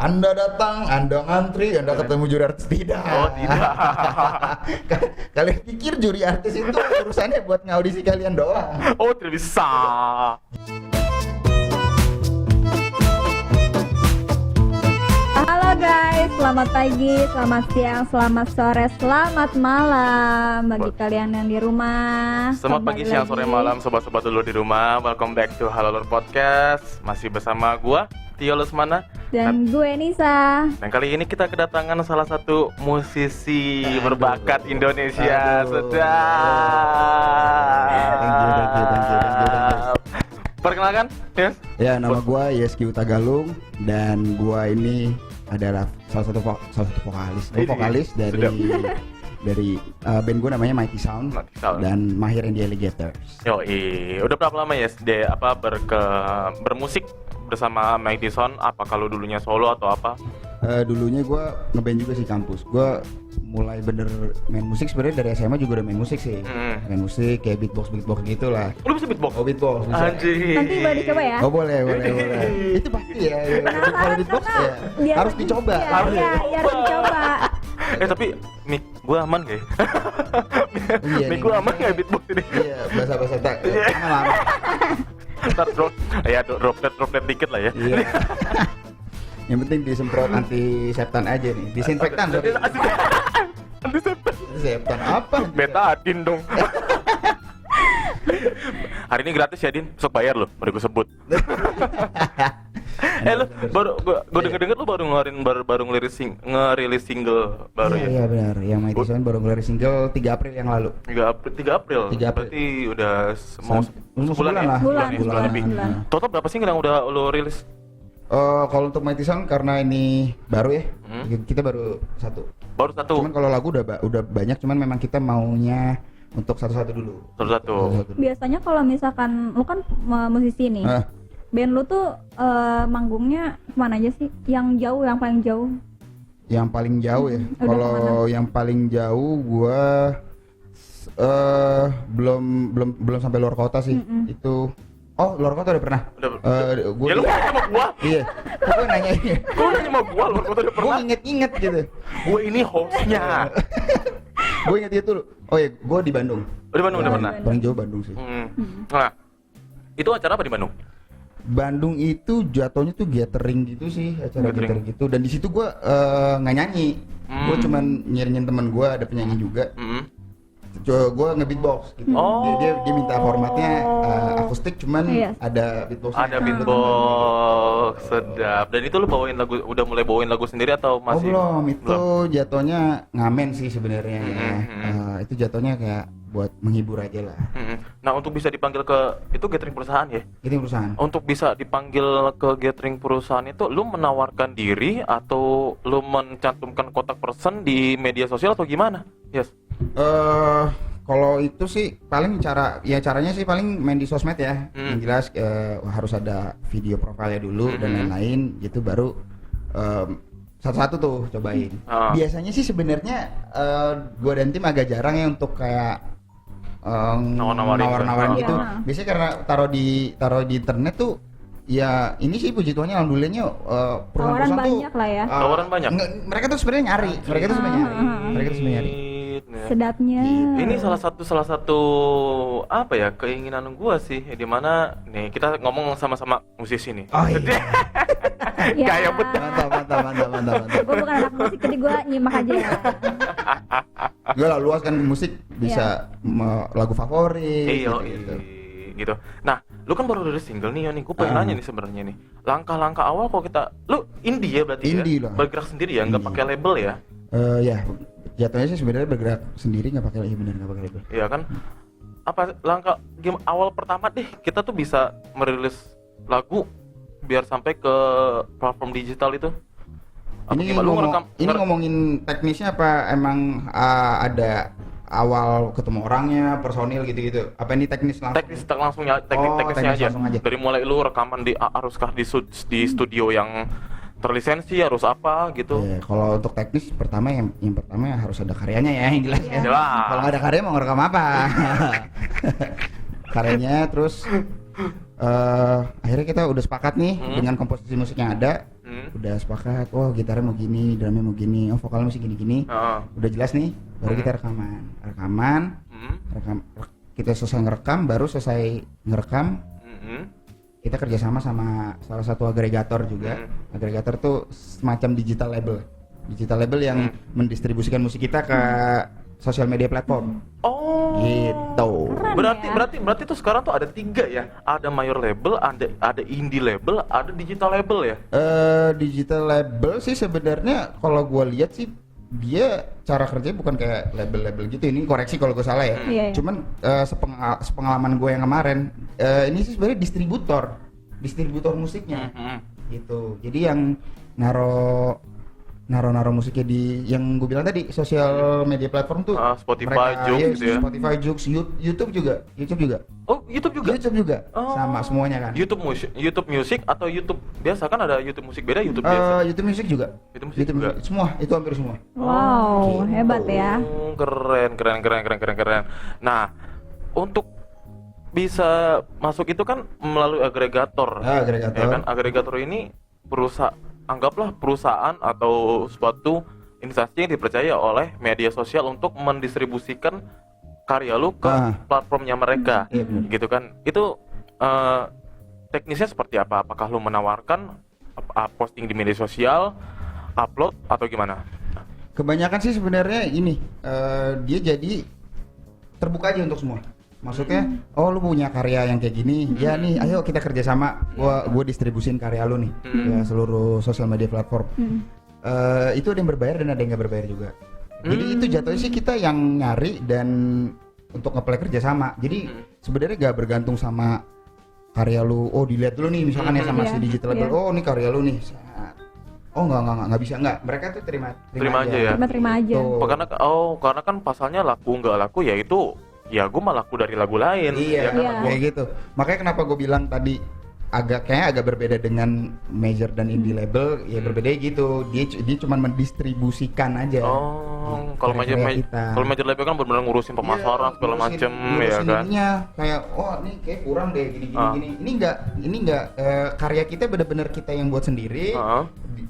Anda datang, Anda ngantri, Anda ketemu juri artis. Tidak. Oh, tidak. Kalian pikir juri artis itu urusannya buat ngaudisi kalian doang? Oh, tidak bisa. Halo guys, selamat pagi, selamat siang, selamat sore, selamat malam bagi kalian yang di rumah. Selamat pagi, siang, sore, malam, sobat-sobat dulu di rumah. Welcome back to Halo Lur Podcast. Masih bersama gua, Tio Lesmana. Dan gue Nisa. Dan kali ini kita kedatangan salah satu musisi berbakat Indonesia. Aduh. Sedap. Perkenalkan, yes. Ya, nama gua Yeski Utagalung dan gua ini adalah salah satu vokalis. Gua Ini, vokalis dari band gua namanya Mighty Sound, Mighty Sound. dan mahir in the Alligators. Udah berapa lama ya bermusik bersama Mighty Sound? Apa kalau dulunya solo atau apa? Dulunya gua ngeband juga sih kampus. Gua mulai bener main musik sebenarnya dari SMA juga udah main musik sih. Main musik kayak beatbox gitu lah. Lu bisa beatbox? Oh, beatbox bisa. Anjir. Nanti boleh dicoba ya. Oh, boleh. Itu pasti ya. Kalau beatbox ya Biar- harus dicoba. Iya, harus dicoba. Tapi mic gua aman gak ya? Iya, Mic nih. gua aman gak beatbox ini? Iya, bahasa tak. Aman. Ntar droplet dikit lah ya. Iya. Yang penting disemprot antiseptan aja nih. Disinfektan sorry. Disinfektan apa? Betadin dong. Hari ini gratis ya, Din. Besok bayar loh, baru gue sebut. Lu gue denger lu baru ngerilis single baru ya. Iya benar. Yang Mighty Sound baru ngeluarin single 3 April yang lalu. 3 April. 3 April. Berarti udah mau Sebulan lah. Sebulan lebih. sebulan. Total berapa single yang udah lo rilis? Kalau untuk Mighty Sound karena ini baru ya, kita baru satu. Baru satu. Cuman kalau lagu udah banyak, cuman memang kita maunya untuk satu-satu dulu. Satu. Biasanya kalau misalkan lu kan musisi nih, band lu tuh manggungnya kemana aja sih? Yang jauh, yang paling jauh? Yang paling jauh ya. Udah Kalau kemana? yang paling jauh gua belum sampai luar kota sih. Itu luar kota udah pernah. Gua Ya lu nanya sama gua. Iya. Gua nanya ini. Gua nanya sama gua, luar kota udah Gua pernah. inget gitu. Gua ini hostnya. Gua inget itu. Oh iya, gua di Bandung. Udah Bandung udah pernah. Paling jauh Bandung sih. Nah, itu acara apa di Bandung? Bandung itu jatuhnya tuh gathering gitu sih, acara gathering gitu. Dan di situ gua nggak nyanyi. Gua cuman nyiringin teman gua, ada penyanyi juga. Gua nge-beatbox gitu. Dia minta formatnya akustik cuman Iya. ada beatbox. Ada beatbox, sedap. Dan itu lu bawain lagu, udah mulai bawain lagu sendiri atau masih? Belum, itu jatuhnya ngamen sih sebenarnya. Itu jatuhnya kayak buat menghibur aja lah. Nah, untuk bisa dipanggil ke itu gathering perusahaan ya? Itu perusahaan. Untuk bisa dipanggil ke gathering perusahaan itu, lu menawarkan diri atau lu mencantumkan kontak person di media sosial atau gimana? Yes. Kalau itu sih paling caranya sih paling main di sosmed ya. Yang jelas harus ada video profilnya dulu dan lain-lain gitu baru satu-satu tuh cobain. Biasanya sih sebenarnya gua dan tim agak jarang ya untuk kayak nawar-nawarin gitu. Iya. Biasanya karena taruh di internet tuh ya ini sih puji Tuhannya alhamdulillahnya Tawaran perusahaan tuh banyak lah ya. Tawaran banyak? Mereka tuh sebenarnya nyari. Mereka tuh sebenarnya nyari. Sedapnya. Ini salah satu apa ya, keinginan gua sih, di mana nih kita ngomong sama-sama musisi nih. Oh iya. Ya. Kayak betul. Mantap. Gue bukan anak musik, jadi gue nyimak aja ya. Gue lah luas kan musik bisa lagu favorit Gitu. Nah, lu kan baru rilis single nih, gue pengen nanya nih sebenarnya nih. Langkah-langkah awal kalau lu indie ya berarti Indie ya? lah. Bergerak sendiri ya, nggak pakai label ya? Ya jatuhnya sih sebenarnya bergerak sendiri nggak pakai label. Iya kan? Apa langkah game awal pertama deh kita tuh bisa merilis lagu biar sampai ke platform digital itu? Apa Ini gimana? Lu ngerekam? ngomongin teknisnya apa emang ada awal ketemu orangnya, personil gitu-gitu? Apa ini teknis langsung? Teknisnya teknis aja. langsung aja. Dari mulai lu rekaman haruskah di studio yang terlisensi, harus apa gitu? Ya, kalau untuk teknis pertama yang pertama harus ada karyanya ya yang jelas ya. Jelas. Kalau nggak ada karya mau ngerekam apa? Karyanya terus akhirnya kita udah sepakat nih dengan komposisi musik yang ada. udah sepakat, oh gitarnya mau gini, drumnya mau gini, oh vokalnya mesti gini-gini, udah jelas nih, baru kita rekaman, kita selesai ngerekam, baru selesai ngerekam, kita kerjasama sama salah satu agregator juga. Agregator tuh semacam digital label yang mendistribusikan musik kita ke sosial media platform. Oh, gitu. Berarti tuh sekarang tuh ada 3 ya. Ada major label, ada indie label, ada digital label ya. Digital label sih sebenarnya kalau gua lihat sih dia cara kerjanya bukan kayak label-label gitu. Ini koreksi kalau gue salah ya. Cuman sepengalaman gue yang kemarin, ini sih sebenarnya distributor musiknya. Gitu. Jadi yang naro musiknya di yang gue bilang tadi sosial media platform tuh Spotify, Joox gitu ya. Spotify, Joox, YouTube juga. Oh, YouTube juga. Oh. Sama semuanya kan. YouTube Music atau YouTube biasa kan ada YouTube Musik beda, YouTube biasa. YouTube Music juga. YouTube juga. Semua, itu hampir semua. Wow, Gitu. hebat ya. Keren. Nah, untuk bisa masuk itu kan melalui agregator. Agregator. Ya kan? Agregator ini anggaplah perusahaan atau suatu instansi yang dipercaya oleh media sosial untuk mendistribusikan karya lu ke platformnya mereka, gitu kan? Itu teknisnya seperti apa? Apakah lu menawarkan posting di media sosial, upload atau gimana? Kebanyakan sih sebenarnya ini dia jadi terbuka aja untuk semua. Maksudnya, oh lu punya karya yang kayak gini, ya nih, ayo kita kerjasama, gua distribusin karya lu nih ke seluruh sosial media platform. Itu ada yang berbayar dan ada yang nggak berbayar juga. Jadi itu jatuhnya sih kita yang nyari dan untuk nge-play kerjasama. Jadi sebenarnya nggak bergantung sama karya lu. Oh dilihat dulu nih, misalkan ya sama si digital label. Oh ini karya lu nih. Oh nggak bisa nggak. Mereka tuh terima aja ya. Terima aja. Karena kan pasalnya laku nggak laku ya itu. Ya gue malah laku dari lagu lain. Iya, kayak gitu. Makanya kenapa gue bilang tadi agak berbeda dengan major dan indie label, ya berbeda gitu. Dia cuma mendistribusikan aja. Oh, kalau major label kan benar-benar ngurusin pemasaran segala macem ya kan. Kayak ini kayak kurang deh gini. Ini enggak karya kita benar-benar kita yang buat sendiri.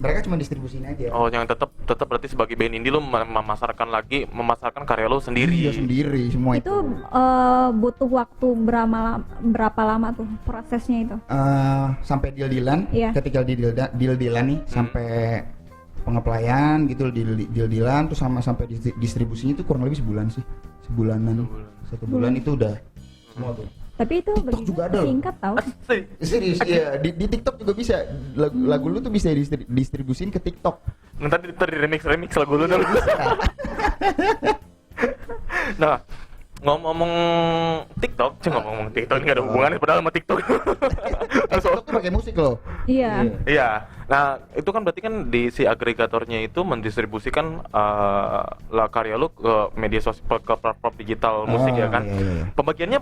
Mereka cuma distribusin aja. Oh, yang tetap berarti sebagai band indie lu memasarkan karya lu sendiri. Iya, sendiri semua itu. Butuh waktu berapa lama tuh prosesnya itu? Sampai deal-dealan, ketika deal-dealan nih sampai pengeplayan gitu, deal-dealan tuh sampai distribusinya itu kurang lebih sebulan sih. Satu bulan itu udah semua tuh. Tapi itu TikTok juga ada singkat tau. Serius, iya. Di TikTok juga bisa. Lagu lu tuh bisa distribusin ke TikTok. Nanti remix lagu lu dong. Nah, ngomong TikTok nggak ada hubungannya padahal sama TikTok. TikTok tuh pakai musik loh. Iya. Nah, itu kan berarti kan di si agregatornya itu mendistribusikan karya lu ke media sosial, ke platform digital musik ya kan. Iya. Pembagiannya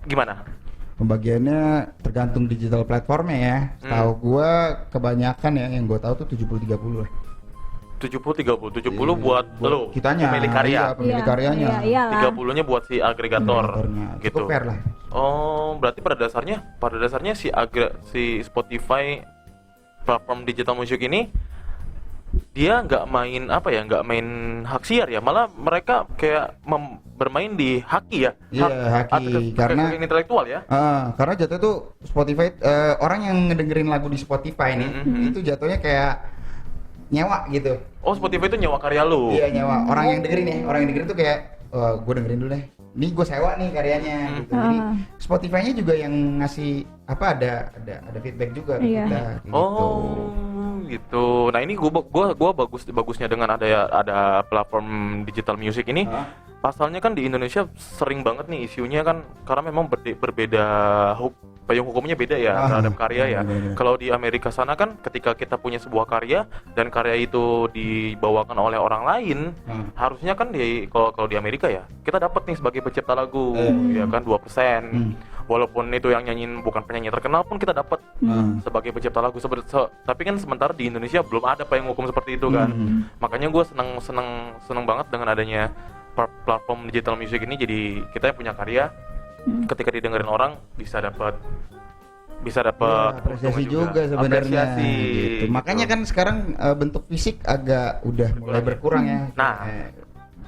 gimana? Pembagiannya tergantung digital platformnya ya. Tahu gua kebanyakan ya yang gua tahu tuh 70-30 lah. 70 buat lo kitanya pemilik karya. Pemilik karyanya. 30-nya buat si agregator gitu. Cukup fair lah. Oh, berarti pada dasarnya si Spotify platform digital musik ini dia nggak main hak siar ya, malah mereka kayak bermain di haki ya. Iya, haki karena intelektual ya. Karena jatuh tuh Spotify orang yang ngedengerin lagu di Spotify nih itu jatuhnya kayak nyewa gitu. Oh, Spotify itu nyewa karya lu. Iya, nyewa. Orang yang dengerin tuh kayak gue dengerin dulu deh. Ini gue sewa nih karyanya gitu. Jadi Spotify-nya juga yang ngasih ada feedback juga ke kita gitu. Oh, gitu. Nah, ini gua bagusnya dengan ada platform digital music ini. Pasalnya kan di Indonesia sering banget nih isunya kan karena memang berbeda payung hukumnya beda ya terhadap karya ya. Kalau di Amerika sana kan ketika kita punya sebuah karya dan karya itu dibawakan oleh orang lain, harusnya kan kalau di Amerika ya kita dapat nih sebagai pencipta lagu ya kan 2%. Walaupun itu yang nyanyiin bukan penyanyi terkenal pun kita dapat sebagai pencipta lagu. Tapi kan sementara di Indonesia belum ada payung hukum seperti itu kan. Makanya gue seneng banget dengan adanya platform digital music ini. Jadi kita yang punya karya ketika didengerin orang bisa dapat bisa dapat apresiasi juga sebenarnya Apresiasi, gitu. Makanya gitu. kan sekarang bentuk fisik agak udah mulai berkurang ya. Nah.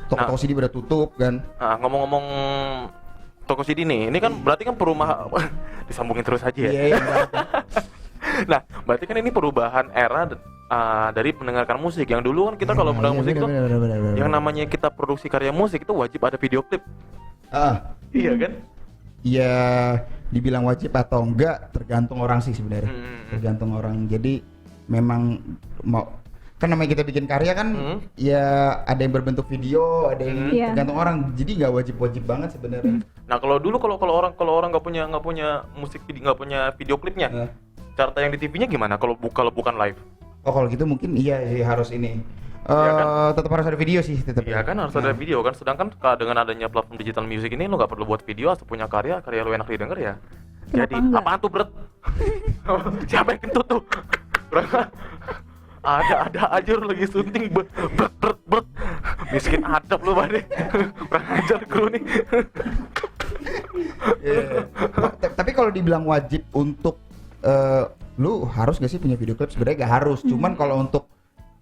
Toko CD udah tutup kan. Nah, ngomong-ngomong toko CD nih, ini kan berarti kan perumahan disambungin terus aja ya. Iya, iya. Nah, berarti kan ini perubahan era dari mendengarkan musik. Yang dulu kan kita kalau mendengar musik tuh yang namanya kita produksi karya musik itu wajib ada video klip. Iya kan? Ya dibilang wajib atau enggak tergantung orang sih sebenarnya. Tergantung orang. Jadi memang mau kan namanya kita bikin karya kan ya ada yang berbentuk video, ada yang tergantung orang. Jadi nggak wajib banget sebenarnya. Nah, kalau dulu kalau orang nggak punya musik video, nggak punya video klipnya. Cara tayang di TV-nya gimana kalau bukan live? Oh, kalau gitu mungkin iya sih harus ini. Iya kan? Tetap harus ada video sih, tetap. Iya kan harus ada video kan. Sedangkan dengan adanya platform digital music ini lo nggak perlu buat video, asal punya karya lo enak didengar ya. Kenapa Jadi enggak? apaan tuh Bret? Siapa yang kentut tuh? ada aja lu lagi syuting bret. Miskin adab lu Bade. Kurang ajar kru nih. Tapi kalau dibilang wajib untuk lu harus gak sih punya video klip? Sebenarnya gak harus. Cuman kalau untuk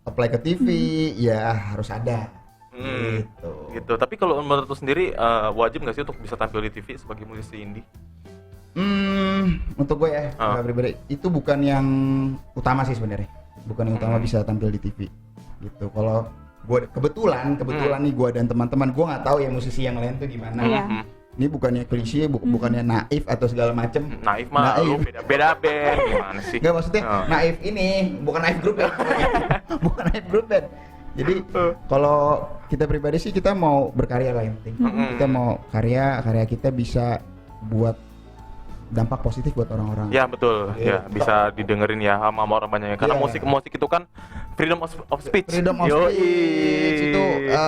apply ke TV ya harus ada. Gitu. Tapi kalau menurut lu sendiri wajib nggak sih untuk bisa tampil di TV sebagai musisi indie? Untuk gue ya pribadi itu bukan yang utama sih sebenarnya. Bukan yang utama bisa tampil di TV. Gitu. Kalau gue kebetulan nih gue dan teman-teman gue nggak tahu ya musisi yang lain tuh gimana. Ini bukannya klise, bukannya naif atau segala macem. Naif mah lu beda band gimana sih? Enggak, maksudnya naif ini bukan naif grup ya. Bukan naif grup band. Jadi kalau kita pribadi sih kita mau berkarya lah yang penting. Kita mau karya kita bisa buat dampak positif buat orang-orang. Ya betul, ya bisa didengerin ya sama orang banyak. Karena musik itu kan freedom of speech. Freedom of speech itu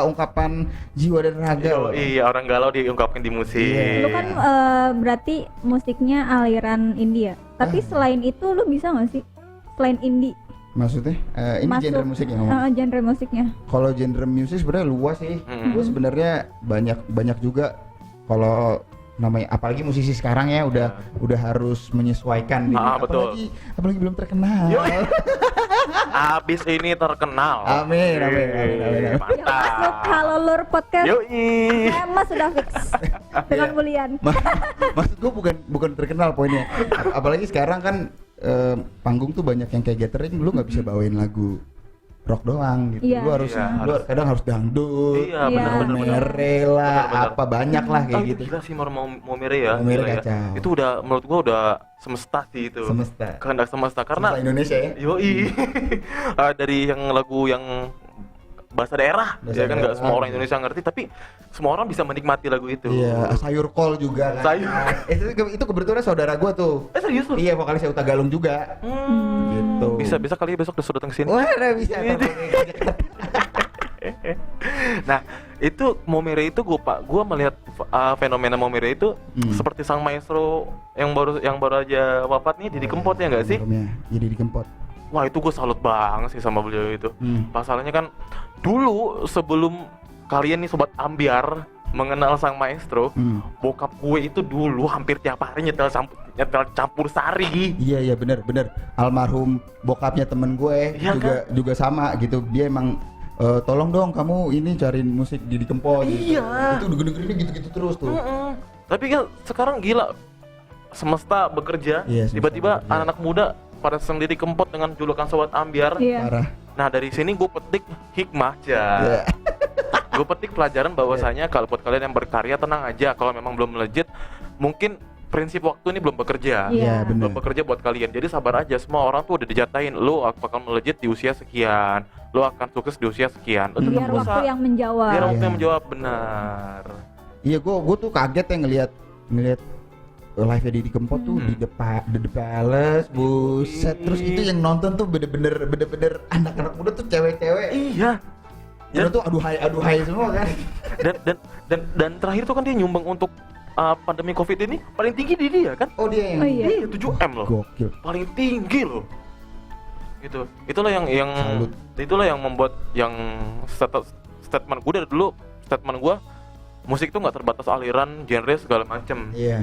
ungkapan jiwa dan raga loh. Iya, orang galau diungkapkan di musik. Lu kan berarti musiknya aliran India. Tapi selain itu lu bisa nggak sih? Selain indie? Maksudnya ini genre musik yang ngomong. Genre musiknya. Kalau genre musik sebenarnya luas sih. Gue sebenarnya banyak juga. Kalau namanya apalagi musisi sekarang ya udah harus menyesuaikan diri. Apalagi belum terkenal. Abis ini terkenal. Amin. Yang masuk Halo Lur Podcast. Mas sudah fix dengan Bulian. Maksud gue bukan terkenal poinnya. Apalagi sekarang kan panggung tuh banyak yang kayak gathering, lu nggak bisa bawain lagu rock doang gitu. Lu harus kadang harus dangdut, mere lah, apa banyak lah kayak gitu. Gila sih mau mere ya. Mau mere kacau. Itu udah menurut gua udah semesta sih itu. Kehendak semesta karena semesta Indonesia ya. Dari yang lagu yang bahasa daerah ya kan nggak semua orang Indonesia ngerti, tapi semua orang bisa menikmati lagu itu. Iya, sayur kol juga kan. Itu kebetulan saudara gua tuh. Serius lu? Iya, vokalisnya Uta Galung juga. Gitu. Bisa kali besok disuruh datang kesini. Wah, bisa. Nah, itu Momere itu gua melihat fenomena Momere itu seperti sang maestro yang baru aja wafat nih, Didi Kempot ya nggak sih? Jadi Didi Kempot. Wah, itu gue salut banget sih sama beliau itu. Pasalnya kan dulu sebelum kalian nih sobat ambiar mengenal sang maestro, bokap gue itu dulu hampir tiap hari nyetel campur sari. Iya benar. Almarhum bokapnya temen gue juga sama gitu. Dia emang tolong dong kamu ini cariin musik Didi Kempot gitu. Itu dengerin gitu terus tuh. Tapi kan sekarang gila, semesta bekerja, tiba-tiba anak-anak muda pada sendiri Kempot dengan julukan sobat ambiar. Parah. Nah, dari sini gue petik hikmah gue petik pelajaran bahwasanya kalau buat kalian yang berkarya tenang aja, kalau memang belum melejit mungkin prinsip waktu ini belum bekerja. Bener. Belum bekerja buat kalian. Jadi sabar aja, semua orang tuh udah dijatain lo akan melejit di usia sekian, lo akan sukses di usia sekian. Biar waktu yang menjawab. Biar waktu yang menjawab, benar. Iya, gue tuh kaget ya ngelihat live Didi Kempot tuh di The Palace, buset. Terus itu yang nonton tuh bener-bener anak-anak muda tuh cewek-cewek. Iya. Dan tuh aduhai semua kan. Dan terakhir tuh kan dia nyumbang untuk pandemi Covid ini paling tinggi di dia kan? Oh, dia yang iya 7M loh. Gokil. Paling tinggi loh. Gitu. Itulah yang salut. Itulah yang membuat yang statement gue dari dulu, statement gue musik tuh nggak terbatas aliran, genre segala macem. Iya.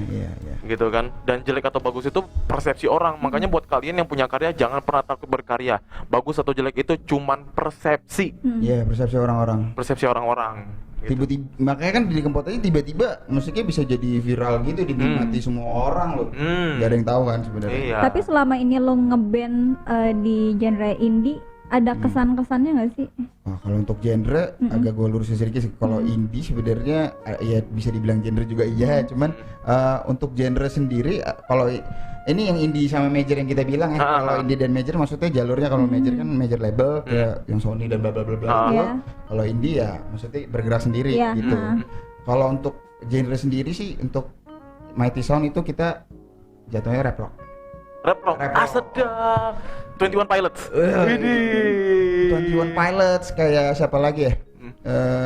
Gitu kan. Dan jelek atau bagus itu persepsi orang. Makanya buat kalian yang punya karya jangan pernah takut berkarya. Bagus atau jelek itu cuman persepsi. Iya, persepsi orang-orang. Persepsi orang-orang. Gitu. Tiba-tiba makanya kan di Kempot aja tiba-tiba musiknya bisa jadi viral gitu, dinikmati semua orang loh. Gak ada yang tahu kan sebenarnya. Iya. Tapi selama ini lo ngeband di genre indie, ada kesan-kesannya nggak sih? Wah, kalau untuk genre agak gue lurusin sedikit sih. Kalau indie sebenarnya ya bisa dibilang genre juga iya, cuman untuk genre sendiri kalau ini yang indie sama major yang kita bilang ya. Kalau indie dan major maksudnya jalurnya, kalau major kan major label kayak yang Sony dan bla bla bla bla. Kalau indie ya maksudnya bergerak sendiri gitu. Kalau untuk genre sendiri sih untuk Mighty Sound itu kita jatuhnya rap rock. Rap rock. Sedap. 21 Pilots. Widih. 21 Pilots kayak siapa lagi ya?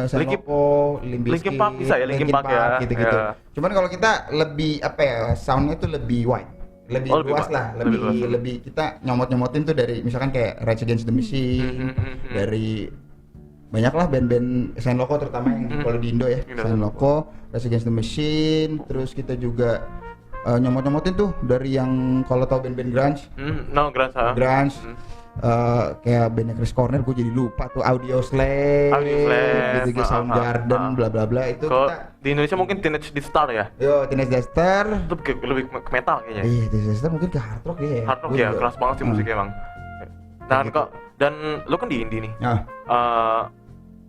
Senloko, Linkin Park bisa ya, Linkin Park ya. Gitu-gitu. Ya. Cuman kalau kita lebih apa ya? Soundnya tuh lebih wide. Lebih luas lah, lebih kita nyomot-nyomotin tuh dari misalkan kayak Rage Against the Machine, dari banyak lah band-band Senloko terutama yang kalau di Indo ya. Senloko, Rage Against the Machine, terus kita juga nyomot-nyomotin tuh dari yang kalau tau band-band grunge. Grunge. Kayak bandnya Chris Cornell, gue jadi lupa tuh Audioslave, gitu Soundgarden, bla bla bla itu. Kalau kita di Indonesia mungkin Teenage Star ya. Teenage Star. Itu lebih ke metal kayaknya. Iya, Teenage Star mungkin ke hard rock ya. Hard rock ya, keras banget sih musiknya emang. Nah, kok dan lo kan di indie nih.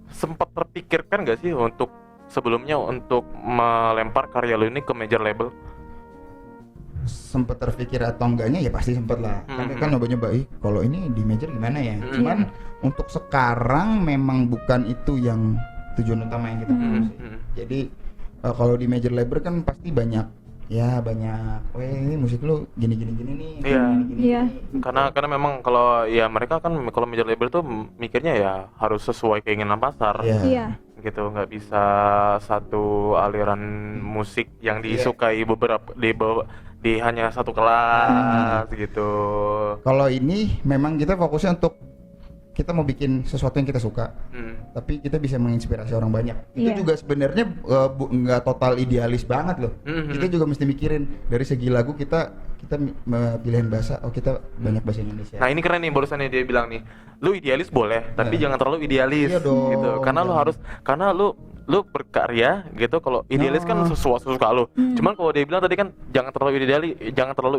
Sempat terpikirkan gak sih untuk sebelumnya untuk melempar karya lo ini ke major label? Sempet terpikir atau enggaknya ya pasti sempet lah. Kan nyoba-nyoba, kalau ini di major gimana ya. Cuman untuk sekarang memang bukan itu yang tujuan utama yang kita fokus. Jadi kalau di major label kan pasti banyak, ini musik lu gini nih. Iya. Karena memang kalau ya mereka kan kalau major label tuh mikirnya ya harus sesuai keinginan pasar. Iya. Gitu, nggak bisa satu aliran musik yang disukai beberapa di hanya satu kelas gitu. Kalau ini memang kita fokusnya untuk kita mau bikin sesuatu yang kita suka, tapi kita bisa menginspirasi orang banyak. Itu juga sebenarnya nggak total idealis banget loh. Kita juga mesti mikirin dari segi lagu kita pilihan bahasa. Kita banyak bahasa Indonesia. Nah ini keren nih, barusan dia bilang nih, lu idealis boleh, tapi jangan terlalu idealis. Iya dong, gitu. Karena lu berkarya gitu. Kalau idealis kan sesuatu suka lu. Cuman kalau dia bilang tadi kan jangan terlalu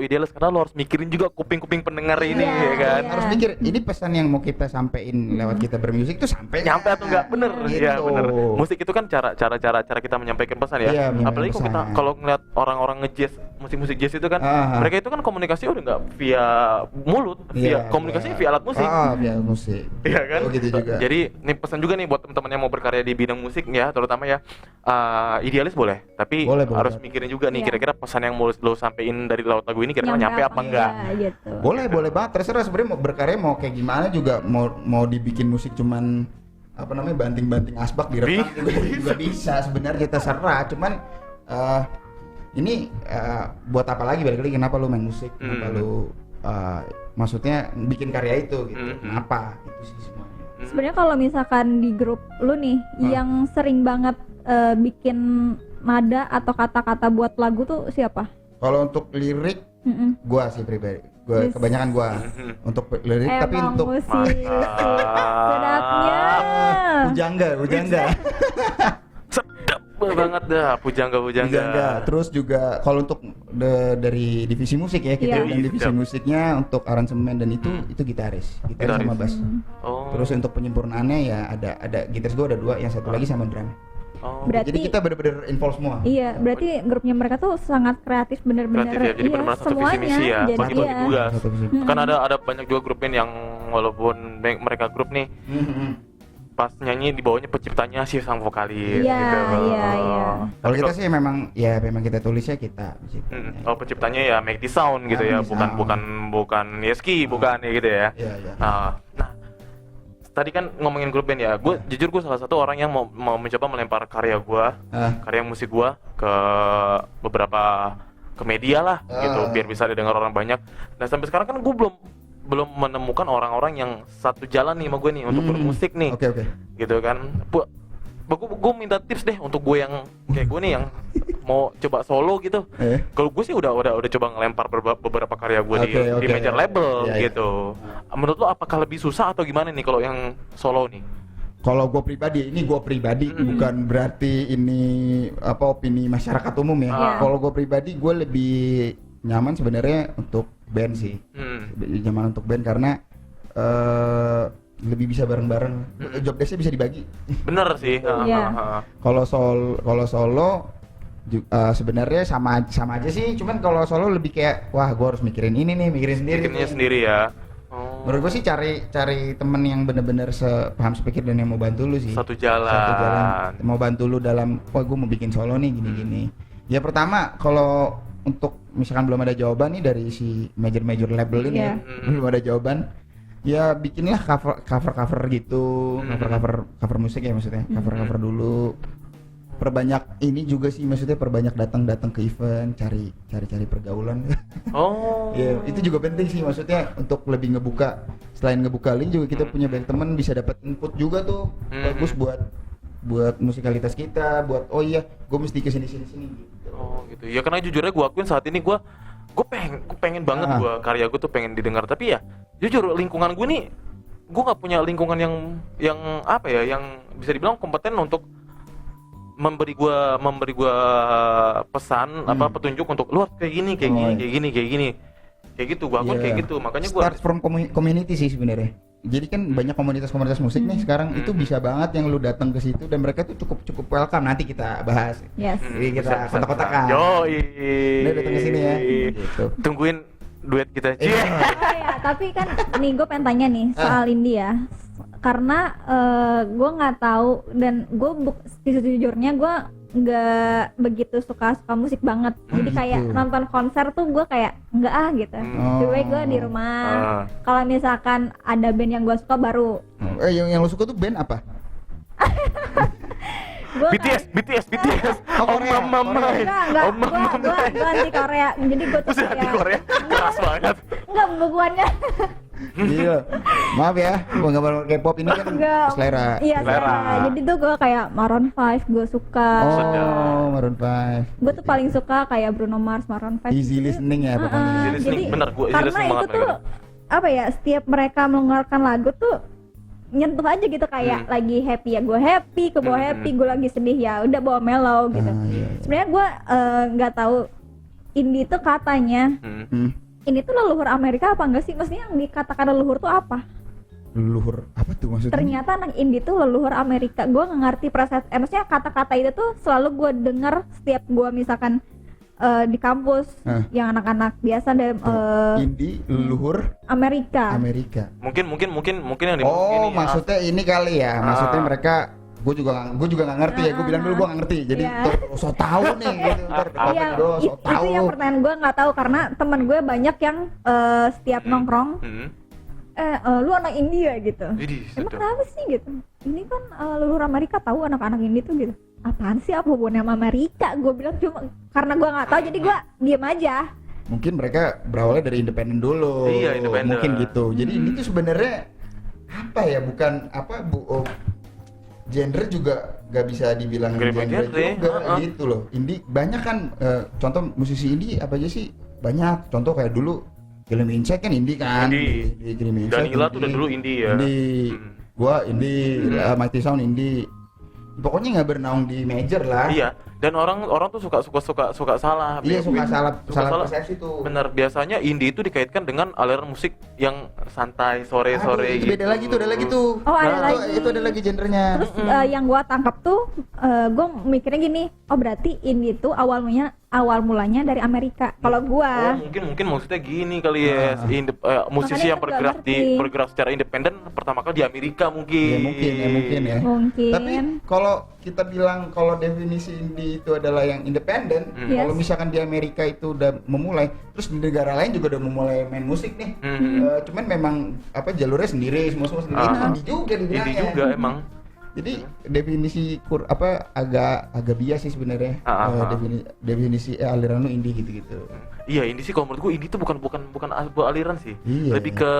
idealis karena lu harus mikirin juga kuping-kuping pendengar ini ya kan. Harus mikir ini pesan yang mau kita sampein lewat kita bermusik tuh nyampe atau enggak, bener. Iya bener. Musik itu kan cara kita menyampaikan pesan ya. Apalagi kalau ngeliat orang-orang nge-jazz, musik-musik jazz itu kan mereka itu kan komunikasi udah nggak via mulut, komunikasinya via alat musik. Via musik. Iya kan? Gitu juga. Jadi ini pesan juga nih buat teman-teman yang mau berkarya di bidang musik ya, terutama ya, idealis boleh, tapi harus mikirin juga nih kira-kira pesan yang mau lo sampein dari lewat lagu ini kira-kira nyampe apa enggak. Gitu. Boleh banget, terserah sebenarnya mau berkarya mau kayak gimana juga, mau dibikin musik cuman banting-banting asbak direkam juga bisa sebenarnya, terserah. Cuman ini buat apa lagi, balik lagi kenapa lu main musik, kenapa lu maksudnya bikin karya itu gitu, kenapa itu sih semuanya. Sebenarnya kalau misalkan di grup lu nih yang sering banget bikin nada atau kata-kata buat lagu tuh siapa? Kalau untuk lirik gua sih pribadi, kebanyakan gua untuk lirik. Tapi untuk musik sedapnya Pujangga sedap banget dah, Pujangga. Terus juga kalau untuk dari divisi musik ya, kita dan divisi musiknya untuk aransemen dan itu gitaris sama bass. Terus untuk penyempurnaannya ya ada gitaris gua ada 2, yang satu lagi sama drum. Berarti, jadi kita benar-benar involve semua. Iya, berarti grupnya mereka tuh sangat kreatif bener-bener. Ya, jadi benar-benar satu visi misi ya, bagi-bagi tugas. Kan ada banyak juga grup band yang walaupun mereka grup nih, pas nyanyi di bawahnya penciptanya sih sang vokalis. Iya. Kalau kita sih memang kita tulisnya kita. Penciptanya ya Mighty Sound gitu ya, bukan Yeski, bukan ya gitu ya. Iya. Nah, tadi kan ngomongin grup band ya, jujur gue salah satu orang yang mau mencoba melempar karya musik gue ke beberapa media lah gitu, biar bisa didengar orang banyak. Nah sampai sekarang kan gue belum menemukan orang-orang yang satu jalan nih sama gue nih untuk bermusik nih. Oke. Gitu kan. gue minta tips deh untuk gue yang kayak gue nih yang mau coba solo gitu. Kalau gue sih udah coba ngelempar beberapa karya gue di major label gitu. Menurut lo apakah lebih susah atau gimana nih kalau yang solo nih? Kalau gue pribadi, bukan berarti ini opini masyarakat umum ya. Kalau gue pribadi, gue lebih nyaman sebenarnya untuk band sih. Nyaman untuk band karena lebih bisa bareng-bareng. Job desk-nya bisa dibagi. Bener sih. Kalau solo sebenarnya sama aja sih. Cuman kalau solo lebih kayak wah gue harus mikirin ini nih, mikirin sendiri ya. Menurut gue sih cari temen yang bener-bener sepaham sepikir dan yang mau bantu lu sih. Satu jalan. Mau bantu lu dalam wah gue mau bikin solo nih gini-gini. Ya pertama kalau untuk misalkan belum ada jawaban nih dari si major label ini belum ada jawaban, ya bikinlah cover gitu, cover musik ya maksudnya, cover dulu. Perbanyak ini juga sih maksudnya perbanyak datang ke event, cari pergaulan. Ya, itu juga penting sih maksudnya untuk lebih ngebuka, selain ngebuka link juga kita punya banyak teman bisa dapat input juga tuh. Bagus buat musikalitas kita, buat gue mesti ke sini gitu. Gitu. Ya karena jujurnya gue akuin saat ini gue pengen banget karya gue tuh pengen didengar, tapi ya jujur lingkungan gue nih gue nggak punya lingkungan yang apa ya, yang bisa dibilang kompeten untuk memberi gua pesan petunjuk untuk lu harus kayak gini kayak gitu. Gua akuin kayak gitu, makanya gua start from community sih sebenarnya. Jadi kan banyak komunitas musik nih sekarang itu bisa banget yang lu datang ke situ dan mereka tuh cukup welcome. Nanti kita bahas. Jadi kita kontak-kontakan. Udah datang ke sini ya. Gitu. Tungguin duet kita. Tapi kan nih gue pengen tanya nih soal India. Karena gue nggak tahu dan gue sejujurnya gue nggak begitu suka musik banget. Jadi kayak nonton konser tuh gue kayak nggak gitu. Lebih baik gue di rumah. Kalau misalkan ada band yang gue suka baru. Yang lo suka tuh band apa? BTS. Gue anti Korea. Jadi gue tuh anti Korea. Keras banget. Enggak pembukuannya. Iya, maaf ya, penggemar K-pop ini kan selera. Iya, selera. Jadi tuh gue kayak Maroon 5 gue suka. Maroon 5. Gue tuh paling suka kayak Bruno Mars, Maroon 5. Easy listening ya pokoknya. Easy listening, bener. Gue easy listening banget. Karena itu tuh apa ya, setiap mereka mengeluarkan lagu tuh nyentuh aja gitu, kayak lagi happy ya gue happy, ke bawah happy, gue lagi sedih ya udah bawa mellow gitu. Sebenarnya gue nggak tahu indie tuh katanya. Ini tuh leluhur Amerika apa enggak sih? Maksudnya yang dikatakan leluhur tuh apa? Leluhur apa tuh maksudnya? Ternyata anak indie tuh leluhur Amerika. Gue nggak ngerti proses. Maksudnya kata-kata itu tuh selalu gue dengar setiap gue misalkan di kampus yang anak-anak biasa deh. Indie leluhur Amerika. Mungkin yang ini. Maksudnya ini kali ya. Maksudnya mereka gue juga nggak ngerti ya, gue bilang dulu gue nggak ngerti, jadi so tau nih gitu, itu yang pertanyaan gue nggak tahu karena teman gue banyak yang setiap nongkrong lu anak India gitu. Emang kenapa sih gitu? Ini kan leluhur Amerika, tahu anak-anak ini tuh gitu. Apaan sih, apa hubungannya sama Amerika? Gue bilang cuma karena gue nggak tahu jadi gue diem aja. Mungkin mereka berawalnya dari independen dulu. Iya, independen. Mungkin gitu. Jadi ini tuh sebenarnya apa ya? Bukan apa genre juga nggak bisa dibilang genre juga gitu loh. Indie banyak kan, contoh musisi indie apa aja sih? Banyak. Contoh kayak dulu Killing Insect kan indie kan. Danila tuh udah dulu indie ya. Gua indie, Mighty Sound indie. Pokoknya nggak bernaung di major lah. Iya. Dan orang tuh suka salah. Iya, suka salah persepsi tuh. Bener, biasanya indie itu dikaitkan dengan aliran musik yang santai sore-sore gitu. Beda lagi tuh. Oh, ada lagi. Itu ada lagi genrenya. Terus yang gua tangkap tuh gua mikirnya gini, oh berarti indie itu awal mulanya dari Amerika. Kalau gua mungkin maksudnya gini kali ya. Musisi yang bergerak secara independen pertama kali di Amerika mungkin. Ya mungkin ya. Tapi kalau kita bilang kalau definisi indie itu adalah yang independen, kalau misalkan di Amerika itu udah memulai, terus di negara lain juga udah memulai main musik nih. Cuman memang jalurnya sendiri, semua sendiri. Indie juga dibilangnya. Indie juga emang. Jadi definisi agak bias sih sebenarnya. Definisi aliran lu indie gitu. Iya, indie sih kalau menurut gue indie itu bukan aliran sih. Iya, lebih ke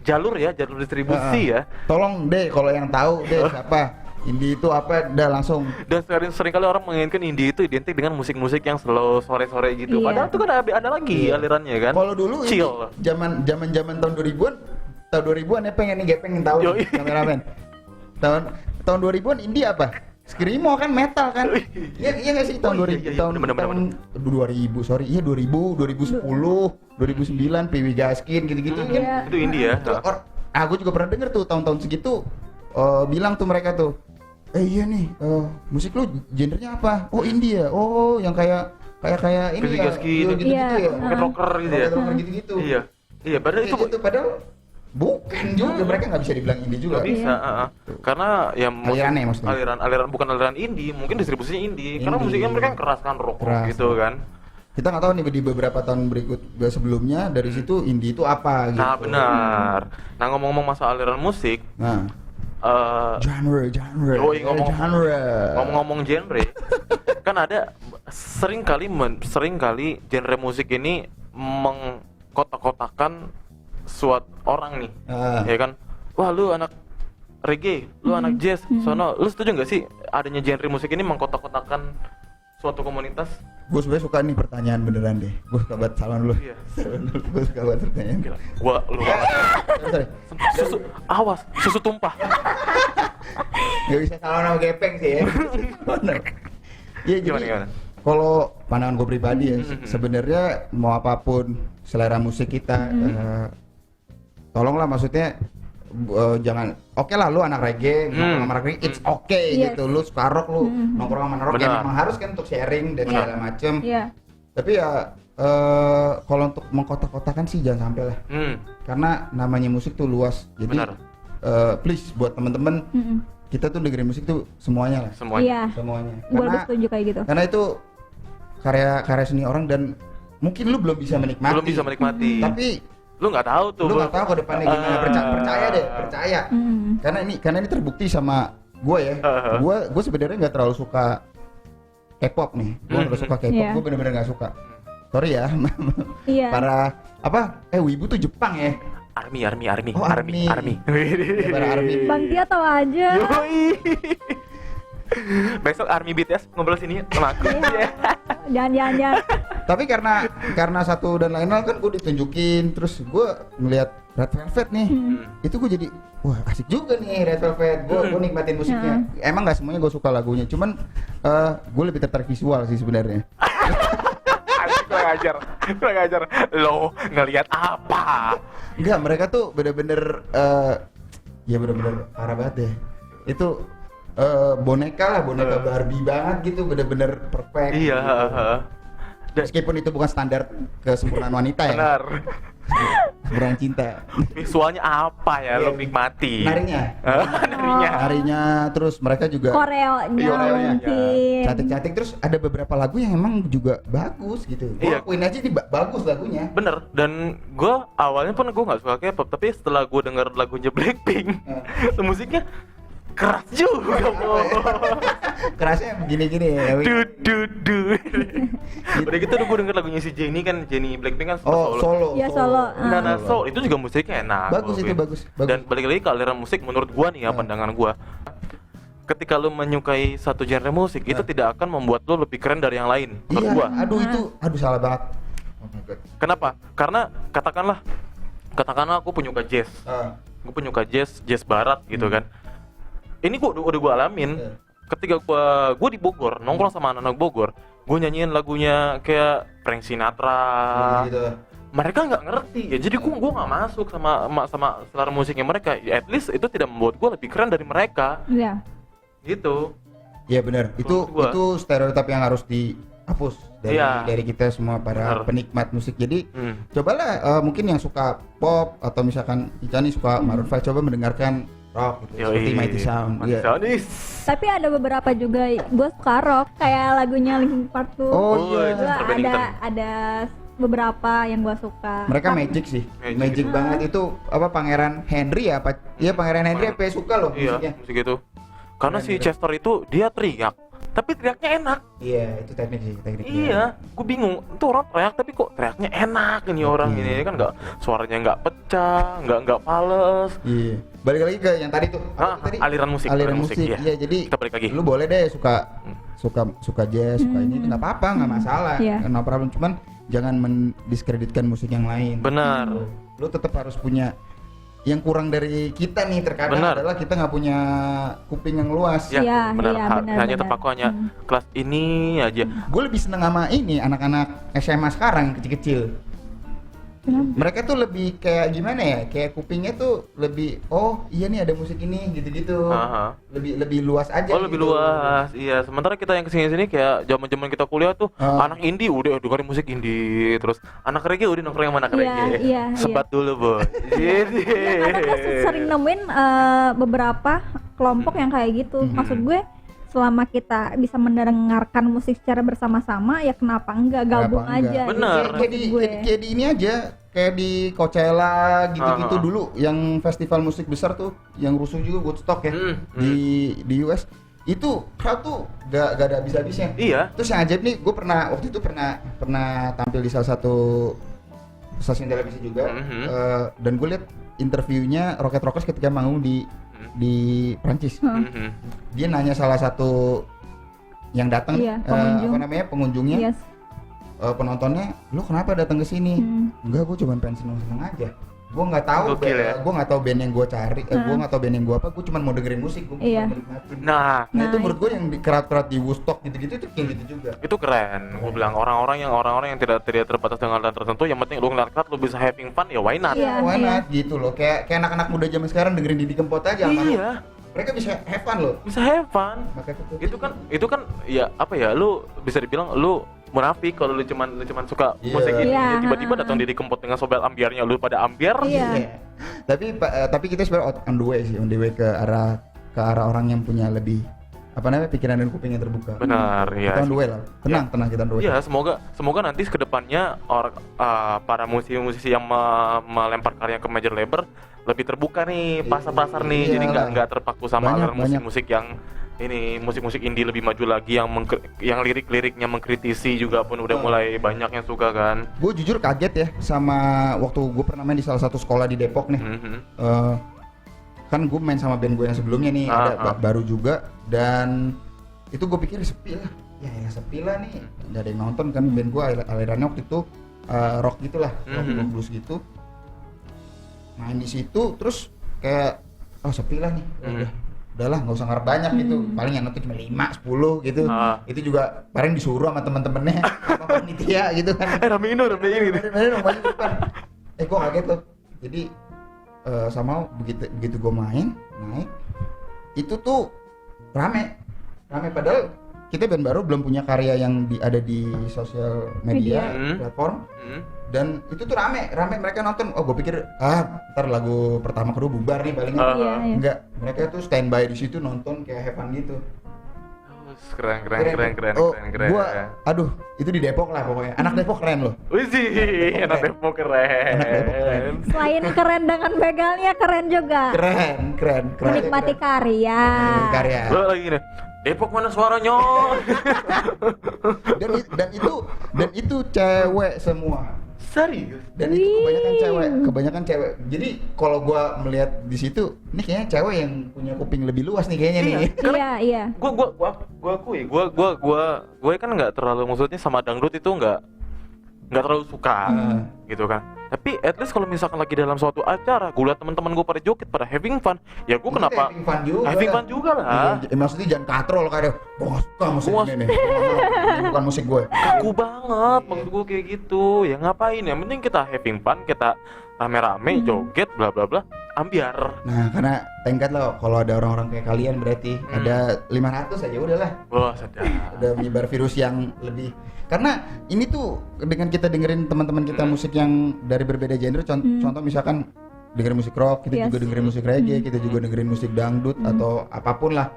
jalur distribusi ya. Tolong deh kalau yang tahu deh siapa Indie itu apa? Udah langsung. Dan sering kali orang menginginkan indie itu identik dengan musik-musik yang slow sore-sore gitu. Iya. Padahal itu kan ada lagi alirannya kan. Kalau dulu chill. zaman tahun 2000-an, tahun 2000-an ya pengen tahu Yoi. kameramen. Tahun 2000-an indie apa? Screamo kan metal kan? Iya nggak sih tahun 2000 iya, tahun bener. 2000 sorry iya 2000 2010 2009 PW Gaskin gitu-gitu kan? Iya. Itu indie ya. Aku juga pernah denger tuh tahun-tahun segitu bilang tuh mereka tuh, iya nih musik lu genrenya apa? Oh indie ya? Oh yang kayak ini PW ya? Gaskin. Gitu-gitu Iya. ya? Rocket rocker gitu ya. Rocker gitu-gitu. Iya, padahal itu Padahal bukan juga, mereka nggak bisa dibilang indie juga. nggak bisa, karena ya Alirannya maksudnya. aliran bukan aliran indie, mungkin distribusinya indie. Karena Indie. musiknya mereka kan keras kan, rock Keras. gitu kan. Kita nggak tahu nih di beberapa tahun sebelumnya dari situ indie itu apa gitu. Nah benar. Nah ngomong-ngomong masalah aliran musik, Nah, genre. Yoi, Genre. ngomong-ngomong genre, kan ada sering kali genre musik ini mengkotak-kotakan suatu orang nih, ya kan? Wah lu anak reggae, lu anak jazz, sono, lu setuju nggak sih adanya genre musik ini mengkotak-kotakan suatu komunitas? Gue sebenarnya suka nih pertanyaan beneran deh. Gue suka banget salam dulu. Iya. Gue suka banget pertanyaan. Gila, lu Sorry. awas, susu tumpah. Gak bisa salah sama gepeng sih ya. Bener. Iya jadi Gimana? kalau pandangan gue pribadi ya sebenarnya mau apapun selera musik kita tolonglah maksudnya jangan oke lah lu anak reggae nongkrong sama reggae it's okay Yes. gitu, lu suka rock lu nongkrong sama rock ya Benar. memang harus kan untuk sharing dan segala macem. Iya. Tapi ya kalau untuk mengkotak-kotakan sih jangan sampai lah, karena namanya musik tuh luas. Jadi Benar. please buat temen-temen kita tuh dengerin musik tuh semuanya lah, Semuanya. Iya. semuanya. Gue setuju kayak gitu. Karena itu karya seni orang dan mungkin lu belum bisa menikmati. Belum bisa menikmati. Tapi lu nggak tahu tuh. lu nggak tahu ke depannya gimana. Percaya deh, percaya. Karena ini terbukti sama gue ya. Gue sebenarnya nggak terlalu suka K-pop nih. Gue nggak suka K-pop. Iya. Gue bener-bener nggak suka. Sorry ya. Iya. Para apa? Wibu tuh Jepang ya. Army. Oh, Army. Ya, Para Army. Bang Tia tahu aja. Yoi. Besok Army BTS ngobrol sini sama aku. Jangan. Tapi karena satu dan lain hal kan gue ditunjukin, terus gue ngeliat Red Velvet nih, itu gue jadi wah asik juga nih Red Velvet, gue nikmatin musiknya. Emang nggak semuanya gue suka lagunya, cuman gue lebih tertarik visual sih sebenarnya. Kurang ajar. Lo ngelihat apa? Enggak, mereka tuh bener-bener ya bener-bener parah banget deh. Itu boneka Barbie banget gitu, bener-bener perfect. Iya. Meskipun itu bukan standar kesempurnaan wanita ya. Benar. Sempurnaan cinta. Visualnya apa ya lo nikmati? Narinya. Narinya, terus mereka juga Koreonya Koreonya. mungkin. cantik-cantik, terus ada beberapa lagu yang emang juga bagus gitu. Gua Iya. akuin aja ini bagus lagunya. Bener, dan gue awalnya pun gue nggak suka K-pop, tapi setelah gue denger lagunya Blackpink, musiknya keras juga, bro. Kerasnya begini-gini ya. Du. Udah gitu gue denger lagunya si Jennie kan, Jennie Blackpink kan Oh, solo. Iya, solo. Nah, so itu juga musiknya enak. Bagus gua itu, akuin. bagus. Dan balik lagi ke aliran musik, menurut gua nih ya, pandangan gua. Ketika lu menyukai satu genre musik, itu tidak akan membuat lu lebih keren dari yang lain. Menurut Iya, gua. aduh salah banget. Oh my god. Kenapa? Karena katakanlah aku penyuka jazz. Gue penyuka jazz barat gitu kan. Ini udah gue alamin. Iya. Ketika gue di Bogor, nongkrong sama anak-anak Bogor, gue nyanyiin lagunya kayak Frank Sinatra. Gitu. Mereka nggak ngerti ya, jadi gue nggak masuk sama selera musiknya mereka. At least itu tidak membuat gue lebih keren dari mereka, Iya. gitu. Iya benar. Itu Menurut gua. itu stereotip yang harus dihapus Iya. dari kita semua para Benar. penikmat musik. Jadi Hmm. cobalah mungkin yang suka pop atau misalkan Icani suka Maroon 5, coba mendengarkan rock gitu, seperti Mighty Sound. Mighty Iya. Sound, is. Tapi ada beberapa juga gue suka rock, kayak lagunya Linkin Park tuh. Oh, iya. Gua Super Bennington. ada beberapa yang gue suka. Mereka magic sih, Magic. magic banget itu apa Pangeran Henry ya, apa? Iya Pangeran Henry apa suka loh Iya, musiknya. musik itu. Karena Keren si gitu. Chester itu dia teriak, tapi teriaknya enak. Iya, itu teknik sih, teknik. Iya, gue bingung. Itu orang teriak tapi kok teriaknya enak ini orang Iya. ini kan nggak suaranya nggak pecah, nggak fales. Iya. balik lagi ke yang tadi tuh. Apa tuh tadi? Aliran musik. Aliran musik. Iya. Iya, jadi Kita balik lagi. lu boleh deh suka jazz, suka ini itu nggak apa-apa, nggak masalah. Iya. No problem. Cuman jangan mendiskreditkan musik yang lain. Benar. Lu tetap harus punya yang kurang dari kita nih terkadang Benar. adalah kita nggak punya kuping yang luas. Ya, Iya, benar. iya, benar, Hanya benar. terpaku hanya kelas ini aja. Gue lebih seneng sama ini anak-anak SMA sekarang yang kecil-kecil. Kenapa? Mereka tuh lebih kayak gimana ya? Kayak kupingnya tuh lebih oh iya nih ada musik ini gitu-gitu. Aha. Lebih luas aja. Oh lebih gitu. luas, iya. Sementara kita yang kesini-sini kayak zaman-zaman kita kuliah tuh anak indie udah dengerin musik indie, terus anak reggae udah nongkrong yang mana Iya, reggae. iya, Sebat dulu boy. Jadi. Karena gue sering nemuin beberapa kelompok yang kayak gitu. Maksud gue selama kita bisa mendengarkan musik secara bersama-sama ya kenapa enggak gabung Kenapa enggak? aja. Bener. gitu, Kayak di, maksud gue. kayak di ini aja, kayak di Coachella gitu-gitu dulu, yang festival musik besar tuh, yang rusuh juga Woodstock ya di US. Itu crowd tuh gak ada habis-habisnya. Iya. Terus yang ajaib nih, gue waktu itu pernah tampil di salah satu stasiun televisi juga, dan gue lihat interviewnya Rocket Rockers ketika manggung di Prancis. Dia nanya salah satu yang datang, Iya, pengunjung. apa namanya pengunjungnya, Yes. penontonnya, lu kenapa datang ke sini? Enggak, gue cuma pengen seneng-seneng aja. Gue nggak tahu, Gokil ya. gue nggak tahu band yang gue cari, gue nggak tahu band yang gue apa, gue cuma mau dengerin musik, gue Iya. menikmatin. Nah, Nah itu Nah, menurut gue yang di kerat-kerat di Woodstock gitu-gitu itu kayak gitu juga. itu keren. Gue bilang orang-orang yang tidak terbatas dengan hal tertentu, yang penting lu ngeliat crowd, lu bisa having fun ya why not? Iya. Why not gitu loh, kayak anak-anak muda zaman sekarang dengerin Didi Kempot aja. Iya. Mereka bisa have fun loh. Bisa have fun. Makanya Itu kan ya apa ya, lu bisa dibilang lu munafik kalau lu cuman suka Iya. musik ini. Iya. Tiba-tiba datang Didi Kempot dengan sobel ambiarnya, lu pada ambiar. Iya. Tapi kita sebenarnya on the way sih, on the way ke arah orang yang punya lebih apa namanya pikiran dan kuping yang terbuka. Benar, ya. Kita on the way lah. Tenang kita on the way. Iya, semoga nanti kedepannya para musisi-musisi yang melempar karya ke major label lebih terbuka nih pasar-pasar nih, Iya. jadi nggak terpaku sama Banyak, aliran musik-musik yang ini, musik-musik indie lebih maju lagi yang lirik-liriknya mengkritisi juga pun udah mulai banyak yang suka kan. Gue jujur kaget ya sama waktu gue pernah main di salah satu sekolah di Depok nih. Kan gue main sama band gue yang sebelumnya nih, ada baru juga, dan itu gue pikir sepi lah. Ya sepi lah nih, nggak ada yang nonton kan. Band gue alirannya waktu itu rock gitulah, rock blues gitu. Main di situ terus kayak sepi lah nih. Udahlah nggak usah ngarep banyak gitu, paling yang nonton cuma 5-10 gitu. Itu juga paling disuruh sama teman-temannya sama panitia gitu kan. Ramein ini gitu. Maju depan. Gue kaget tuh. Jadi sama begitu gue naik itu tuh rame padahal kita band baru belum punya karya yang ada di sosial media. Platform. Dan itu tuh rame mereka nonton. Gue pikir ntar lagu pertama kedua bubar nih palingnya. Iya. Enggak, mereka tuh standby di situ nonton kayak have fun gitu. Keren. Gua itu di Depok lah pokoknya. Anak Depok keren loh. Wih sih, anak Depok keren. Anak Depok keren. Selain keren dengan begalnya, keren juga Keren. menikmati karya. Karya. Lo lagi nih, Depok mana suaranya? dan itu cewek semua. Serius? Dan itu kebanyakan cewek. Jadi kalau gua melihat di situ, ini kayaknya cewek yang punya kuping lebih luas nih kayaknya nih. Iya. Gua akui, gue kan nggak terlalu, maksudnya sama dangdut itu nggak terlalu suka gitu kan. Tapi at least kalau misalkan lagi dalam suatu acara, gue liat teman-teman gue pada joget, pada having fun, ya gue kenapa having fun juga lah. Maksudnya jangan katrol kayak gue nggak suka musik ini nih. Ini bukan musik gue. Kaku banget, maksud gue kayak gitu. Ya ngapain? Yang penting kita having fun, kita rame-rame joget, bla bla bla, ambiar. Nah, karena tengkat loh kalau ada orang-orang kayak kalian berarti ada 500 aja udahlah. Wah, sedap. Udah menyebar virus yang lebih. Karena ini tuh dengan kita dengerin teman-teman kita musik yang dari berbeda genre, contoh misalkan dengerin musik rock, kita juga dengerin musik reggae, kita juga dengerin musik dangdut atau apapun lah.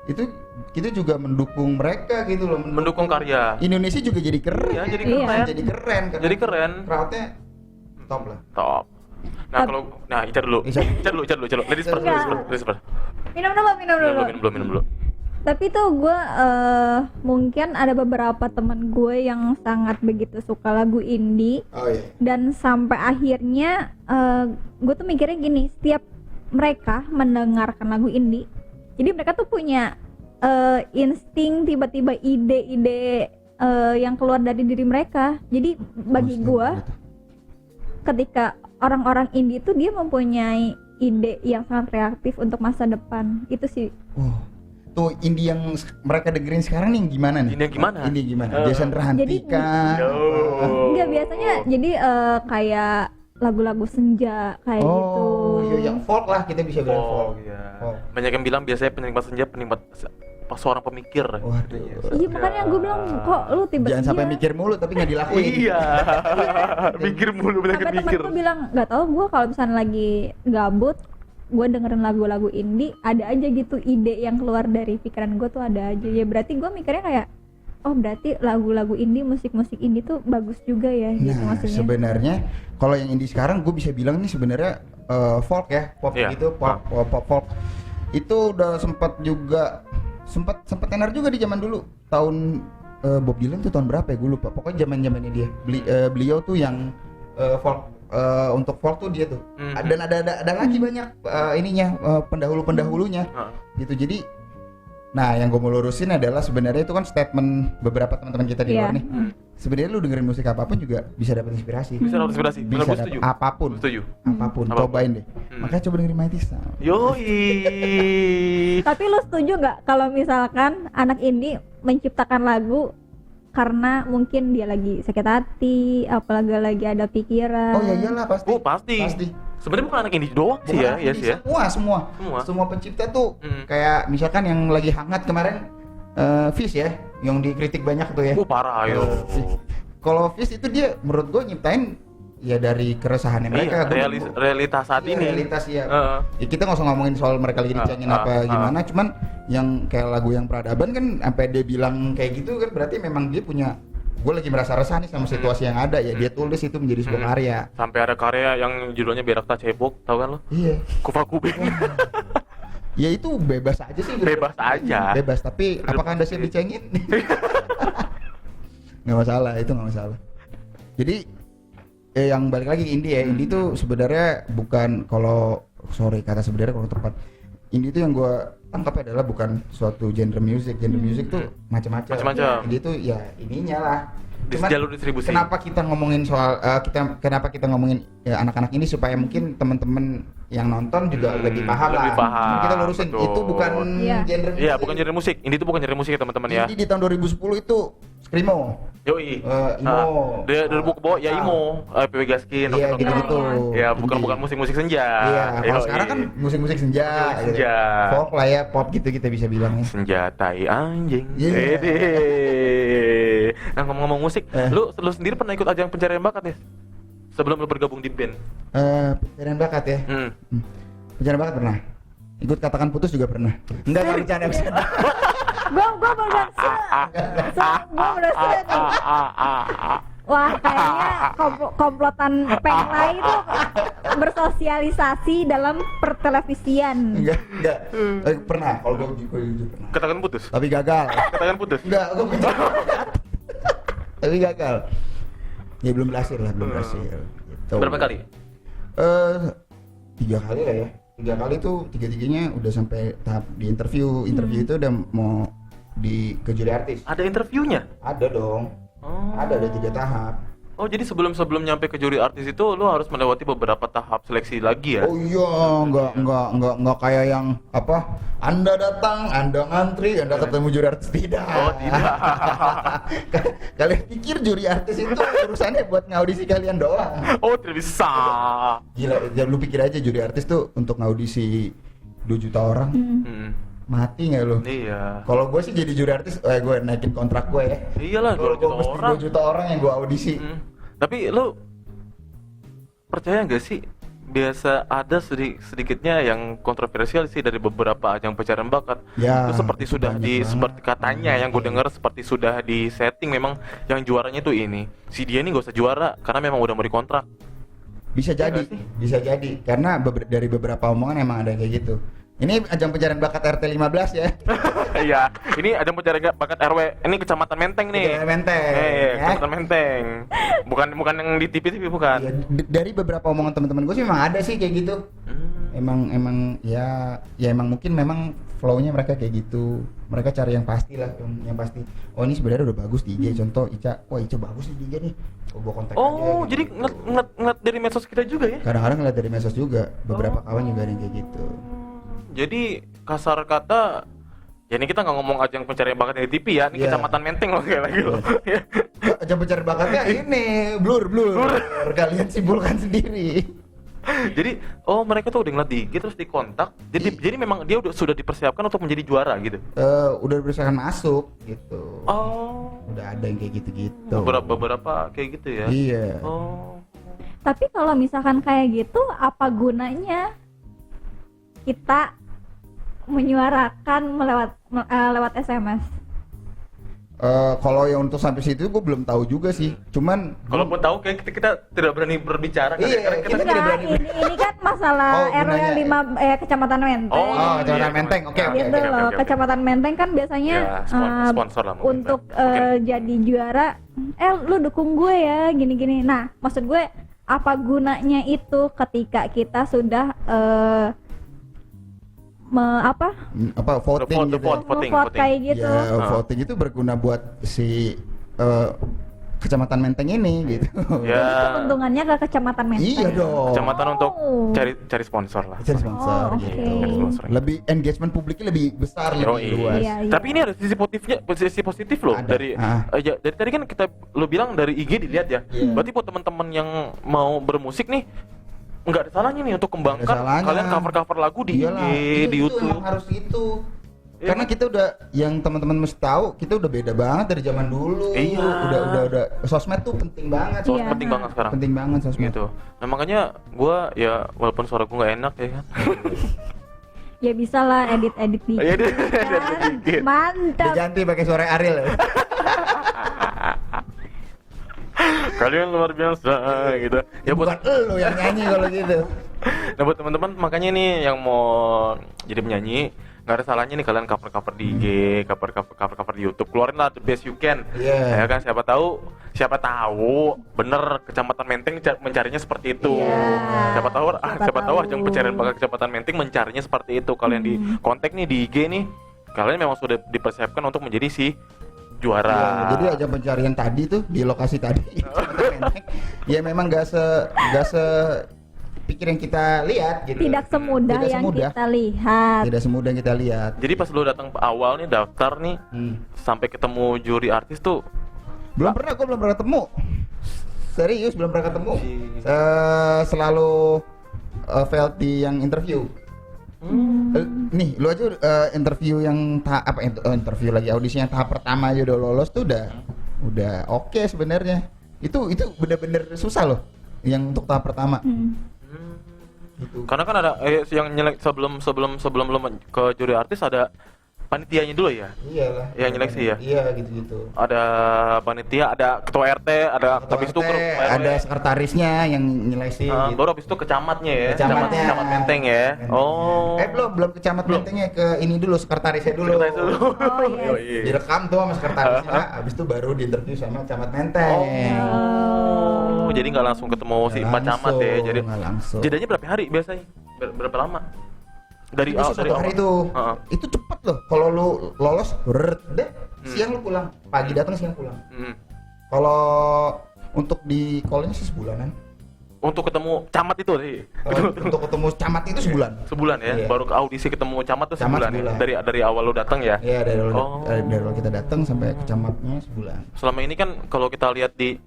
Itu kita juga mendukung mereka gitu loh. Mendukung karya. Indonesia juga jadi keren. Iya, jadi keren. Jadi keren. Jadi keren. Crowdnya top lah. Top. Nah, kalau Ica dulu. Ladies first. Minum dulu. Tapi tuh gue mungkin ada beberapa teman gue yang sangat begitu suka lagu indie. Oh iya. Dan sampai akhirnya gue tuh mikirnya gini, setiap mereka mendengarkan lagu indie, jadi mereka tuh punya insting, tiba-tiba ide-ide yang keluar dari diri mereka. Jadi bagi gua, ketika orang-orang indie itu dia mempunyai ide yang sangat kreatif untuk masa depan. Itu sih. Tuh indie yang mereka dengerin sekarang nih gimana nih? Indie yang gimana? Indie gimana? Jason Rantika. Enggak, biasanya jadi kayak lagu-lagu senja kayak gitu. Iya, yang folk lah, kita bisa bilang folk. Iya. Folk. Banyak yang bilang biasanya penikmat senja seorang pemikir. Waduh. Iya, makanya gue bilang kok lu tiba-tiba Jangan sampai mikir mulu tapi nggak dilakuin. Iya. Mikir mulu, banyak sampai mikir. temen gue bilang nggak tahu, gue kalau misalnya lagi gabut gue dengerin lagu-lagu indie, ada aja gitu ide yang keluar dari pikiran gue tuh, ada aja. Ya berarti gue mikirnya kayak, oh berarti lagu-lagu indie, musik-musik indie tuh bagus juga ya, gitu Nah, maksudnya. sebenarnya kalau yang indie sekarang gue bisa bilang nih sebenarnya folk ya, pop Iya. gitu, pop folk. Itu udah sempat tenar juga di zaman dulu. Tahun Bob Dylan tuh tahun berapa ya? Gue lupa. Pokoknya zaman-zamannya dia. Beliau tuh yang folk, untuk folk tuh dia tuh. Dan ada lagi banyak pendahulu-pendahulunya. Gitu. Jadi nah, yang gue mau lurusin adalah sebenarnya itu kan statement beberapa teman-teman kita di luar nih. Sebenarnya lu dengerin musik apapun juga bisa dapat inspirasi. Bisa dapat inspirasi. Bisa Gue dapat setuju. apapun. Setuju. Apapun. Cobain deh. Makanya coba dengerin Mighty Sound. Yoi. Tapi lu setuju nggak kalau misalkan anak indie menciptakan lagu karena mungkin dia lagi sakit hati, apalagi lagi ada pikiran? Oh ya iyalah pasti. Oh pasti. Sebenarnya bukan anak indie doang sih ya, ya sih ya. Semua pencipta tuh kayak misalkan yang lagi hangat kemarin Fish ya, yang dikritik banyak tuh ya. Parah yo. Kalau Fish itu dia menurut gue nyiptain ya dari keresahannya mereka. Realitas saat ini. Realitas ya. Ya kita nggak usah ngomongin soal mereka lagi dicengin apa gimana, cuman yang kayak lagu yang peradaban kan sampai dia bilang kayak gitu kan berarti memang dia punya, gue lagi merasa resah nih sama situasi yang ada ya, dia tulis itu menjadi sebuah karya. Sampai ada karya yang judulnya Berakta Cebok, tahu kan lo? Iya. Kufakube. Ya itu bebas aja sih. Bebas aja. Bebas, tapi apakah Anda siap dicengin? Nggak masalah, itu nggak masalah. Jadi yang balik lagi indie ya, indie tuh sebenarnya bukan, kalau kata sebenarnya kalau tepat, indie tuh yang gue tangkap adalah bukan suatu genre music tuh macam-macam. Indie tuh ya ininya lah. Cuman jalur distribusi. Kenapa kita ngomongin soal kenapa kita ngomongin ya, anak-anak ini supaya mungkin teman-teman yang nonton juga lebih paham lah. Paham. Kita lurusin, betul. Itu bukan genre musik. Iya, bukan genre musik. Indie itu bukan genre musik ya teman-teman ya. Indie di tahun 2010 itu Screamo. Yoi. Emo. Dia buku bawa ya emo, PW Gaskin. Iya gitu-gitu. Ya, bukan musik-musik senja. Iya, kalau sekarang kan musik-musik senja. Senja. Gitu. Folk lah ya, pop gitu kita bisa bilangnya. Senjatai anjing. Yeah. Nah, ngomong-ngomong musik, lu sendiri pernah ikut ajang pencarian bakat ya? Sebelum lu bergabung di band? Pencarian bakat ya? Pencarian bakat pernah. Ikut Katakan Putus juga pernah. Enggak bercanda. Gue berasa wah, kayaknya komplotan Pengla itu bersosialisasi dalam pertelevisian. Enggak. Pernah, kalau gue pernah. Katakan Putus? Tapi gagal. Katakan Putus? Enggak, gue tapi gagal. Ya belum berhasil. Gitu. Berapa kali? 3 kali lah ya. 3 kali tuh, 3-3-nya udah sampai tahap di interview itu udah mau ke juri artis. Ada interviewnya? Ada dong. Ada 3 tahap. Oh, jadi sebelum nyampe ke juri artis itu lo harus melewati beberapa tahap seleksi lagi ya? Oh iya, enggak kayak yang apa? Anda datang, Anda ngantri, Anda ketemu juri artis, tidak. Oh, tidak. Kalian pikir juri artis itu urusannya buat ngaudisi kalian doang? Oh, tidak bisa. Gila, lu pikir aja juri artis tuh untuk ngaudisi 2 juta orang. Mati nggak lu? Iya. Kalau gue sih jadi juri artis, gue naikin kontrak gue ya. Iyalah, 2 juta orang. 2 juta orang yang gue audisi. Tapi lo percaya nggak sih, biasa ada sedikitnya yang kontroversial sih dari beberapa ajang pencarian bakat. Ya, itu seperti sudah seperti katanya yang gue dengar seperti sudah di setting, memang yang juaranya tuh ini. Si dia ini nggak usah juara karena memang udah mau dikontrak. Bisa jadi, karena dari beberapa omongan emang ada kayak gitu. Ini ajang pencarian bakat RT 15 ya. Iya, ini ajang pencarian bakat RW. Ini Kecamatan Menteng nih. Kecamatan Menteng. Bukan yang di TV bukan. Iya, dari beberapa omongan teman-teman gue sih memang ada sih kayak gitu. emang ya emang mungkin memang flow-nya mereka kayak gitu. Mereka cari yang pasti lah, yang pasti. Oh ini sebenarnya udah bagus di IG. Contoh Ica, wah Ica bagus nih di IG nih. Oh gua kontak aja. Oh, gitu. jadi ngeliat dari medsos kita juga ya? Kadang-kadang ngeliat dari medsos juga. Beberapa kawan juga ada yang kayak gitu. Jadi kasar kata, ya ini kita nggak ngomong ajang pencarian bakat di TV ya, ini Iya. Kecamatan Menteng loh kayak lagi loh. Aja pencari bakatnya ini blur. Kalian simpulkan sendiri. Jadi, mereka tuh udah ngeliat di IG terus dikontak. Jadi memang dia sudah dipersiapkan untuk menjadi juara gitu. Udah berusaha masuk gitu. Oh, Udah ada yang kayak gitu-gitu. beberapa kayak gitu ya. Iya. Oh, Tapi kalau misalkan kayak gitu, apa gunanya kita menyuarakan lewat SMS? Kalau yang untuk sampai situ gue belum tahu juga sih. Cuman kalaupun tahu kayak kita tidak berani berbicara kan Iya, ya, karena kita kita tidak Enggak, berani. ini kan masalah Oh, RW gunanya. 5 Kecamatan Menteng. Oh, Oh, Kecamatan iya, Menteng. Oke, oke, Gitu loh, Kecamatan Menteng kan biasanya Ya, sponsor lah mungkin. untuk Mungkin. jadi juara, lu dukung gue ya, gini-gini. Nah, maksud gue apa gunanya itu ketika kita sudah voting gitu. Voting. kayak gitu. Ya, voting itu berguna buat si Kecamatan Menteng ini gitu. Ya, Keuntungannya ke Kecamatan Menteng. Iya dong. kecamatan untuk Oh. cari sponsor lah. Cari sponsor Oh, oke. gitu. Cari sponsor. Lebih engagement publiknya lebih besar, lebih Yoi. luas. Iya, iya. Tapi ini ada sisi positif loh Ada. dari dari tadi kan lu bilang dari IG dilihat ya. Iya. Berarti buat teman-teman yang mau bermusik nih nggak ada salahnya nih untuk kembangkan Nggak ada salahnya. kalian cover lagu di Iyalah, IG, itu di YouTube. emang harus itu. Iya. Karena kita udah, yang teman-teman mesti tahu, kita udah beda banget dari zaman dulu. Iya. Udah sosmed tuh penting banget. So, Iya. penting banget sekarang. Penting banget sosmed. Gitu. Nah makanya gua ya walaupun suara gua nggak enak ya kan. Ya bisa lah edit-edit dikit. Iya, edit kan? dikit. Mantap. Diganti pakai suara Ariel ya. Kalian luar biasa gitu. Ya buat Bukan elu yang nyanyi kalau gitu. Nah buat teman-teman makanya nih yang mau jadi penyanyi nggak ada salahnya nih kalian cover di IG, cover di YouTube, keluarin lah the best you can. Iya. Ya kan siapa tahu bener Kecamatan Menteng mencarinya seperti itu. Iya. Siapa tahu Siapa tahu. ajang pencarian bakat Kecamatan Menteng mencarinya seperti itu. Kalian di kontak nih di IG nih, kalian memang sudah dipersiapkan untuk menjadi si juara. Iya, jadi ajang pencarian tadi tuh di lokasi tadi Kecamatan Menteng, ya memang gak se pikir yang kita lihat gitu. Tidak semudah Tidak yang semudah. kita lihat. Tidak semudah yang kita lihat. Jadi pas lu datang awal nih daftar nih sampai ketemu juri artis tuh Gue belum pernah ketemu. Serius belum pernah ketemu. Selalu Velty yang interview. Nih, lu aja interview yang interview lagi audisi yang tahap pertama aja udah lolos tuh udah oke sebenarnya. Itu bener-bener susah loh yang untuk tahap pertama. Gitu. karena kan ada yang nyelek sebelum lu ke juri artis ada panitianya dulu ya. Iyalah. Yang nyeleksi ya? Iya gitu-gitu. Ada panitia, ada ketua RT, ada habis itu RT, ada sekretarisnya yang nyeleksi gitu. baru habis itu kecamatnya ya. Kecamatnya. Camat Menteng ya. Oh. Belum kecamat Mentengnya, ke ini dulu, sekretarisnya dulu. Sekretaris dulu. Oh, yes. Yoi. Direkam tuh sama sekretarisnya, habis itu baru diinterview sama camat Menteng. Oh, jadi nggak langsung ketemu si Pak Camat ya. Jadi nggak langsung. jedanya berapa hari biasanya? Berapa lama? Dari Itu satu hari tuh. Heeh. Itu cepet loh. Kalau lu lolos, deh, siang lu pulang. Pagi datang, siang pulang. Hmm. Kalau untuk di call-nya sih sebulanan. Untuk ketemu camat itu sih. Untuk ketemu camat itu sebulan. Sebulan ya. Iya. Baru ke audisi ketemu camat tuh Camat sebulan, ya. sebulan. Dari awal lu datang ya. Iya, dari Oh. awal kita datang sampai ke camatnya sebulan. Selama ini kan kalau kita lihat di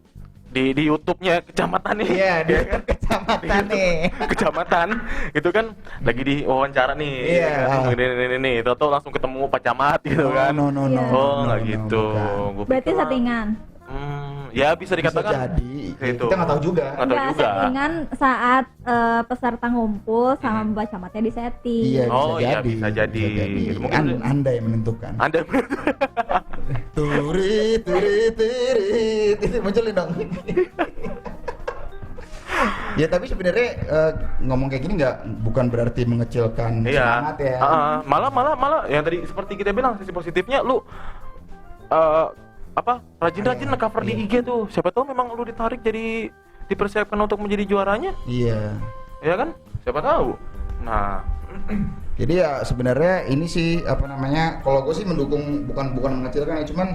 YouTube-nya kecamatan nih. Iya, di Ya kan? kecamatan Di nih. YouTube kecamatan itu kan lagi di wawancara nih. Iya. Ya kan? Ini. Tahu langsung ketemu Pak Camat gitu kan. No. Iya. Oh, no, nggak no, gitu. bukan. Gua Berarti pikir- settingan. Ya bisa dikatakan. Bisa jadi. Ya, Gitu. kita nggak tahu juga. Nggak tahu Enggak, juga. settingan saat peserta ngumpul sama Mbak Camatnya di setting. Iya, Oh, iya, bisa jadi. Mungkin- Anda yang menentukan. Anda Turit. Itu munculin dong. Ya tapi sebenarnya ngomong kayak gini bukan berarti mengecilkan semangat ya. Malah yang tadi seperti kita bilang sisi positifnya lu rajin-rajin Iya, cover di iya. IG tuh. Siapa tahu memang lu ditarik jadi dipersiapkan untuk menjadi juaranya, Iya. ya kan? Siapa tahu. Nah, Jadi ya sebenarnya ini sih apa namanya, kalau gue sih mendukung, bukan mengecilkan ya, cuman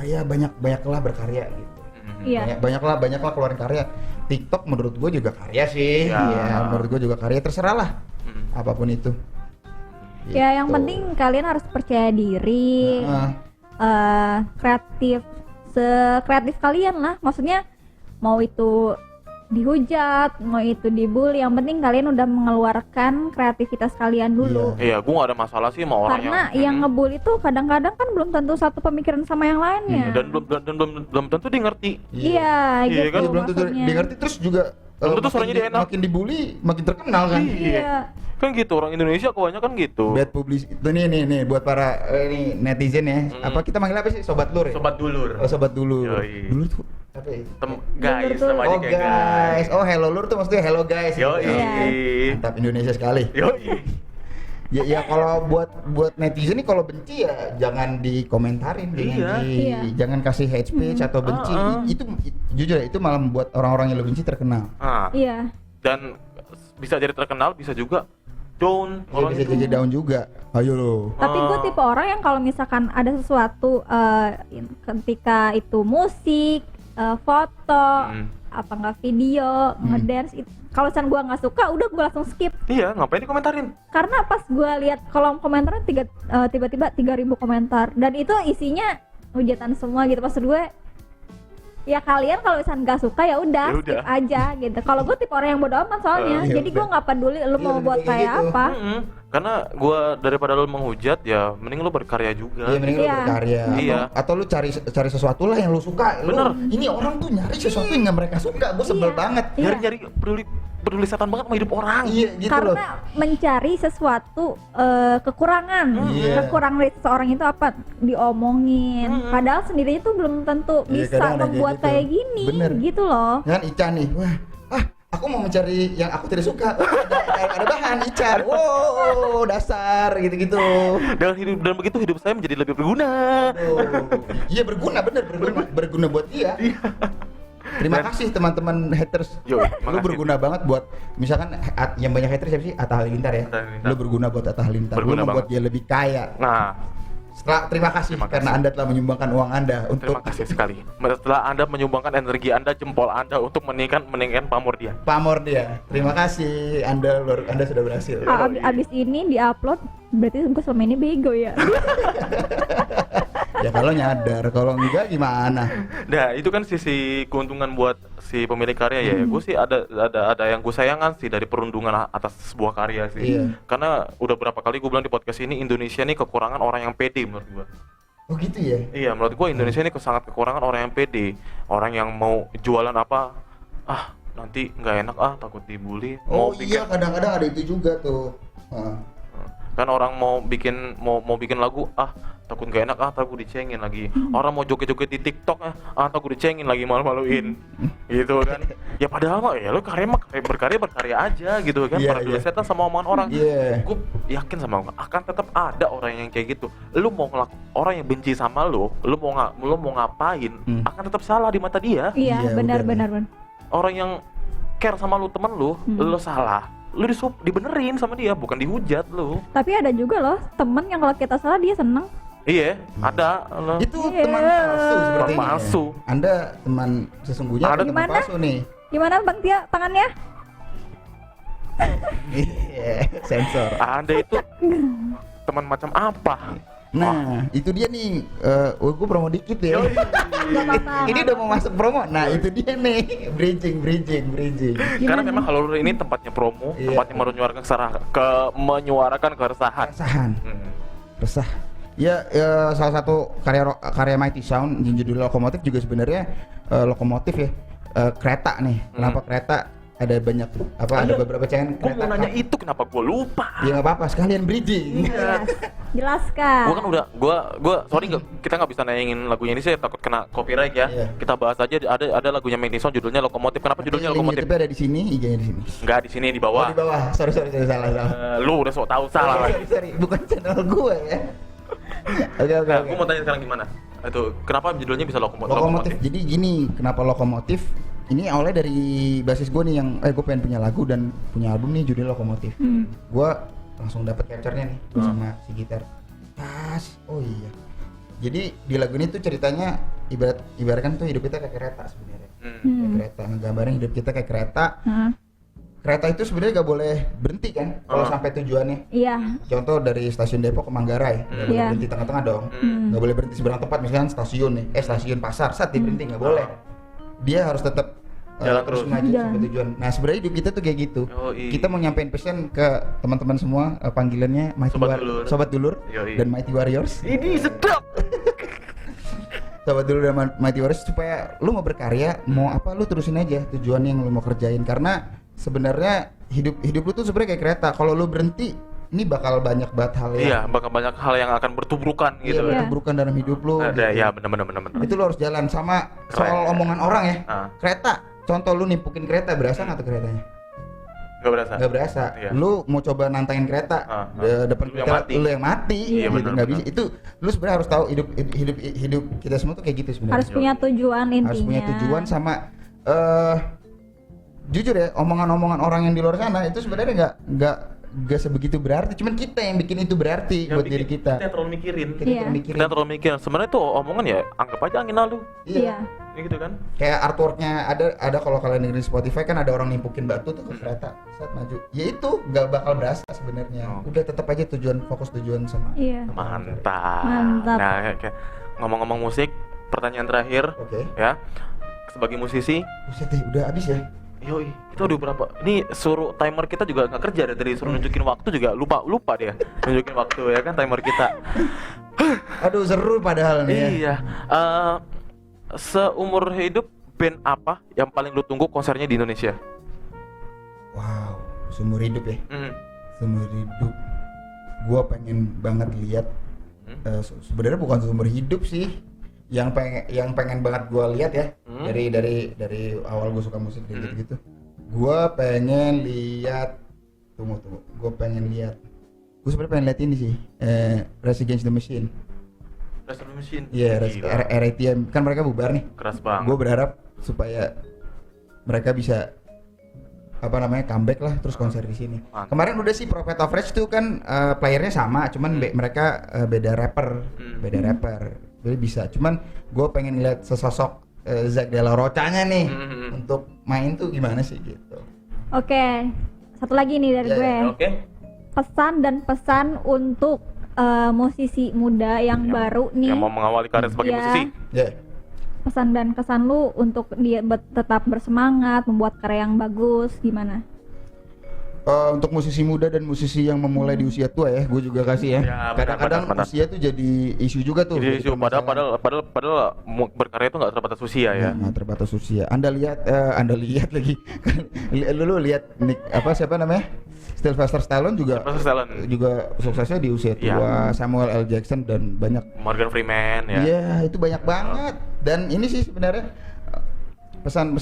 ya banyaklah berkarya gitu. Iya. Banyaklah keluarin karya. TikTok menurut gue juga karya sih. Ya. Iya, menurut gue juga karya, terserah lah. Apapun itu. Ya yang Gitu. penting kalian harus percaya diri, kreatif, sekreatif kalian lah. Maksudnya mau itu dihujat, mau itu dibully, yang penting kalian udah mengeluarkan kreativitas kalian dulu. iya, gua nggak ada masalah sih sama orang Karena yang ngebully tuh kadang-kadang kan belum tentu satu pemikiran sama yang lainnya. dan belum tentu dia ngerti. Iya, Iya gitu kan? Iya, belum tentu maksudnya. dia ngerti, terus juga Belum tentu makin suaranya dia enak. makin dibully makin terkenal kan. Iya. Kan gitu, orang Indonesia kebanyakan gitu. Bad publicity. Itu nih buat para ini netizen ya. Apa kita manggil apa sih, sobat lur ya? Sobat dulur. Oh, sobat dulur. Yoi. Dulur tuh apa ya? Guys, tuh- sama aja Oh kayak guys. Oh, hello lur tuh maksudnya hello guys. Yoi. Gitu. Iya. Mantap, Indonesia sekali. Yoi. Ya kalau buat netizen nih, kalau benci ya jangan dikomentarin, Iya. jangan kasih hate speech atau benci. Itu jujur ya, itu malah membuat orang-orang yang lo benci terkenal. Nah, Iya. dan bisa jadi terkenal, bisa juga down Ya, orang bisa itu. jadi down juga. Ayo lo. Tapi gue tipe orang yang kalau misalkan ada sesuatu ketika itu musik, foto, apa enggak video, ngedance, kalau misalkan gue nggak suka, udah gue langsung skip. Iya, ngapain dikomentarin? Karena pas gue lihat kolom komentarnya tiba-tiba 3.000 komentar dan itu isinya hujatan semua gitu. Maksud gue, ya kalian kalau misalkan nggak suka ya udah Ya skip udah. aja gitu. Kalau gue tipe orang yang bodo amat soalnya, Ya jadi udah. gue nggak peduli lu Iya, mau lebih buat kayak kayak gitu. apa. Karena gua daripada lu menghujat ya mending lu berkarya juga. Iya, mending lu Iya. berkarya. Iya. Atau lu cari sesuatu lah yang lu suka. Bener. Ini orang tuh nyari sesuatu yang nggak mereka suka. Gue sebel Iya. banget. Iya. Nyari peduli setan banget sama hidup orang. Iya, gitu Karena loh. mencari sesuatu kekurangan. Iya. Kekurangan dari seseorang itu apa? Diomongin. Padahal sendirinya tuh belum tentu Iya, bisa kadang ada kayak membuat gitu. kayak gini. Bener. Gitu loh. Kan Ica nih, aku mau mencari yang aku tidak suka. Ada bahan Ica. Wow, dasar gitu-gitu. Dan begitu hidup saya menjadi lebih berguna. Iya, berguna, berguna buat dia. Terima kasih teman-teman haters. Yo, Lu makasih. berguna banget buat, misalkan yang banyak haters siapa sih? Atta Halilintar ya. Atta Halilintar. Lu berguna buat Atta Halilintar. Lu Berguna membuat banget. dia lebih kaya. Nah, Terima kasih Terima karena kasih. Anda telah menyumbangkan uang Anda untuk terima kasih sekali. Setelah Anda menyumbangkan energi Anda, jempol Anda untuk meningkatkan pamor dia. pamor dia. Terima kasih Anda sudah berhasil. Abis ini diupload, berarti gue selama ini bego ya. Ya kalau nyadar, kalau enggak gimana? Nah, itu kan sisi keuntungan buat si pemilik karya ya. Gue sih ada yang gue sayangkan sih dari perundungan atas sebuah karya sih. Iya. Karena udah berapa kali gue bilang di podcast ini, Indonesia nih kekurangan orang yang pede menurut gue. Oh gitu ya? Iya, menurut gue Indonesia ini sangat kekurangan orang yang pede. Orang yang mau jualan apa, nanti nggak enak takut dibully. Oh Mau iya, kadang-kadang ada itu juga tuh. kan orang mau bikin lagu takut gak enak takut dicengin lagi. Orang mau joget-joget di TikTok takut dicengin lagi, malu-maluin gitu kan. Ya padahal mah ya lu berkarya aja gitu kan. Iya, Pada iya. setan sama omongan orang. Iya. Gue yakin sama gue akan tetap ada orang yang kayak gitu. Lu mau orang yang benci sama lu mau ngapain akan tetap salah di mata dia. Iya, Iya, benar. udah. Orang yang care sama lu, temen lu salah, lu dibenerin sama dia, bukan dihujat lu. Tapi ada juga loh temen yang kalau kita salah dia seneng. Iya, ada. Itu Iya. teman palsu seperti Teman ini. palsu. Anda teman sesungguhnya Ada atau teman gimana? palsu nih? Gimana Bang Tia tangannya? Iya, sensor. Anda itu teman macam apa? Nah, itu dia nih. Gue promo dikit ya. Gak apa-apa. Ini udah mau masuk promo. Nah, itu dia nih. Bridging. Karena memang Halulur ini tempatnya promo, Iya. tempatnya menyuarakan keresahan. Keresahan. Hmm. Resah. Ya, salah satu karya Mighty Sound yang judul Lokomotif juga sebenarnya lokomotif ya. Kereta nih. Kenapa kereta? Ada banyak ada beberapa cengeng Gue kereta. mau nanya itu kenapa gue lupa? Ya nggak apa-apa, sekalian bridging. Jelaskan. Gue kan udah, sorry kita nggak bisa nayangin lagunya ini, saya takut kena copyright ya. Iya. Kita bahas aja, ada lagunya Mighty Sound judulnya Lokomotif. Kenapa judulnya Link Lokomotif? YouTube ada di sini, IG-nya di sini. Nggak di sini, di Oh, bawah. di bawah. Sorry, salah. Lu udah sok tahu salah lagi. Sorry, bukan channel gue ya. Oke. Nah, gue mau tanya sekarang gimana? Itu kenapa judulnya bisa Lokomotif? Lokomotif. Jadi gini, kenapa lokomotif? ini awalnya dari basis gue nih yang gue pengen punya lagu dan punya album nih judul Lokomotif. Gue langsung dapet capture-nya nih sama si gitar. Oh iya. Jadi di lagu ini tuh ceritanya ibaratkan tuh hidup kita kayak kereta sebenarnya. Kayak kereta, nggambarin hidup kita kayak kereta. Kereta itu sebenarnya gak boleh berhenti kan kalau sampai tujuannya. Iya. Contoh dari stasiun Depok ke Manggarai, gak boleh berhenti tengah-tengah dong. Gak boleh berhenti seberang tempat, misalkan stasiun nih, stasiun pasar, saat dia berhenti gak boleh. Dia harus tetap jalan terus maju sampai tujuan. Nah sebenarnya hidup kita tuh kayak gitu. Kita mau nyampein pesan ke teman-teman semua, panggilannya Sobat Dulur dan Mighty Warriors. Ini sedap. Sobat Dulur dan Mighty Warriors, supaya lu mau berkarya, mau apa lu terusin aja tujuan yang lu mau kerjain, karena sebenarnya hidup lu tuh sebenarnya kayak kereta. Kalau lu berhenti, ini bakal banyak banget hal yang bakal banyak hal yang akan bertubrukan gitu. Iya, bertubrukan dalam hidup lu. Iya, benar. Itu lu harus jalan sama soal omongan orang ya. Kereta, contoh lu nimpukin kereta, berasa nggak tuh keretanya? Gak berasa. Iya. Lu mau coba nantangin kereta, depan kereta lu yang mati. Iya, gitu. Nggak bisa. Itu lu sebenarnya harus tahu hidup kita semua tuh kayak gitu sebenarnya. Harus punya tujuan intinya. Harus punya tujuan sama jujur ya, omongan-omongan orang yang di luar sana itu sebenarnya nggak sebegitu berarti. Cuman kita yang bikin itu berarti buat diri kita. Kita terlalu mikirin. Kita terlalu mikirin. Sebenarnya tuh omongan ya anggap aja angin lalu. Iya. Gitu kan. Kayak artworknya ada kalau kalian dengerin Spotify kan ada orang nimpukin batu tuh ke kereta saat maju. Ya itu nggak bakal berasa sebenarnya. Udah tetap aja fokus tujuan sama. Iya. Mantap. Nah, ngomong-ngomong musik, pertanyaan terakhir. Ya. Sebagai musisi, buset deh, udah habis ya. Yoi, kita udah berapa? Ini suruh timer kita juga nggak kerja dari suruh nunjukin waktu juga lupa dia nunjukin waktu ya kan timer kita. Aduh seru padahal nih. Iya. Seumur hidup band apa yang paling lu tunggu konsernya di Indonesia? Wow, seumur hidup ya. Seumur hidup, gua pengen banget lihat. Sebenarnya bukan seumur hidup sih. Yang pengen banget gue lihat ya dari awal gue suka musik gitu gue pengen lihat gue sebenarnya pengen lihat ini sih Rage Against the Machine. Iya, RATM kan mereka bubar nih. Keras banget. Gue berharap supaya mereka bisa comeback lah terus konser di sini. Kemarin udah sih Prophet of Rage tuh kan playernya sama, cuman mereka beda rapper. Jadi bisa, cuman gue pengen lihat sesosok Zack De La Rocha-nya nih untuk main tuh gimana sih gitu. Oke, satu lagi nih dari gue. Pesan untuk musisi muda yang baru nih yang mau mengawali karir sebagai musisi. Pesan dan kesan lu untuk dia tetap bersemangat, membuat karya yang bagus, gimana? Untuk musisi muda dan musisi yang memulai di usia tua ya, gue juga kasih ya. Kadang-kadang usia tuh jadi isu juga tuh. Jadi isu, padahal berkarya itu nggak terbatas usia ya. Nggak terbatas usia. Anda lihat lagi, lu lihat siapa namanya? Sylvester Stallone juga suksesnya di usia tua. Samuel L. Jackson dan banyak. Morgan Freeman ya. Iya, itu banyak banget. Dan ini sih sebenarnya pesan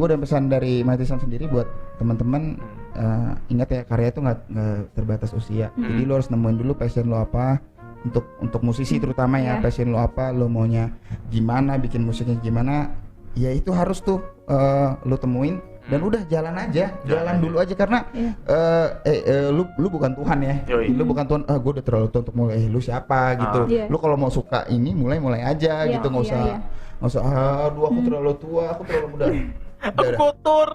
gue dan pesan dari Matisan sendiri buat teman-teman, ingat ya, karya itu nggak terbatas usia. Jadi lo harus nemuin dulu passion lo apa, untuk musisi terutama ya. Passion lo apa, lo maunya gimana, bikin musiknya gimana, ya itu harus tuh lo temuin dan udah jalan dulu aja karena lu bukan Tuhan ya. Lu bukan Tuhan. Gue udah terlalu tua untuk mulai. Lu siapa gitu. Lu kalau mau suka ini mulai aja gitu, nggak usah aduh aku terlalu tua, aku terlalu muda. Aku kotor.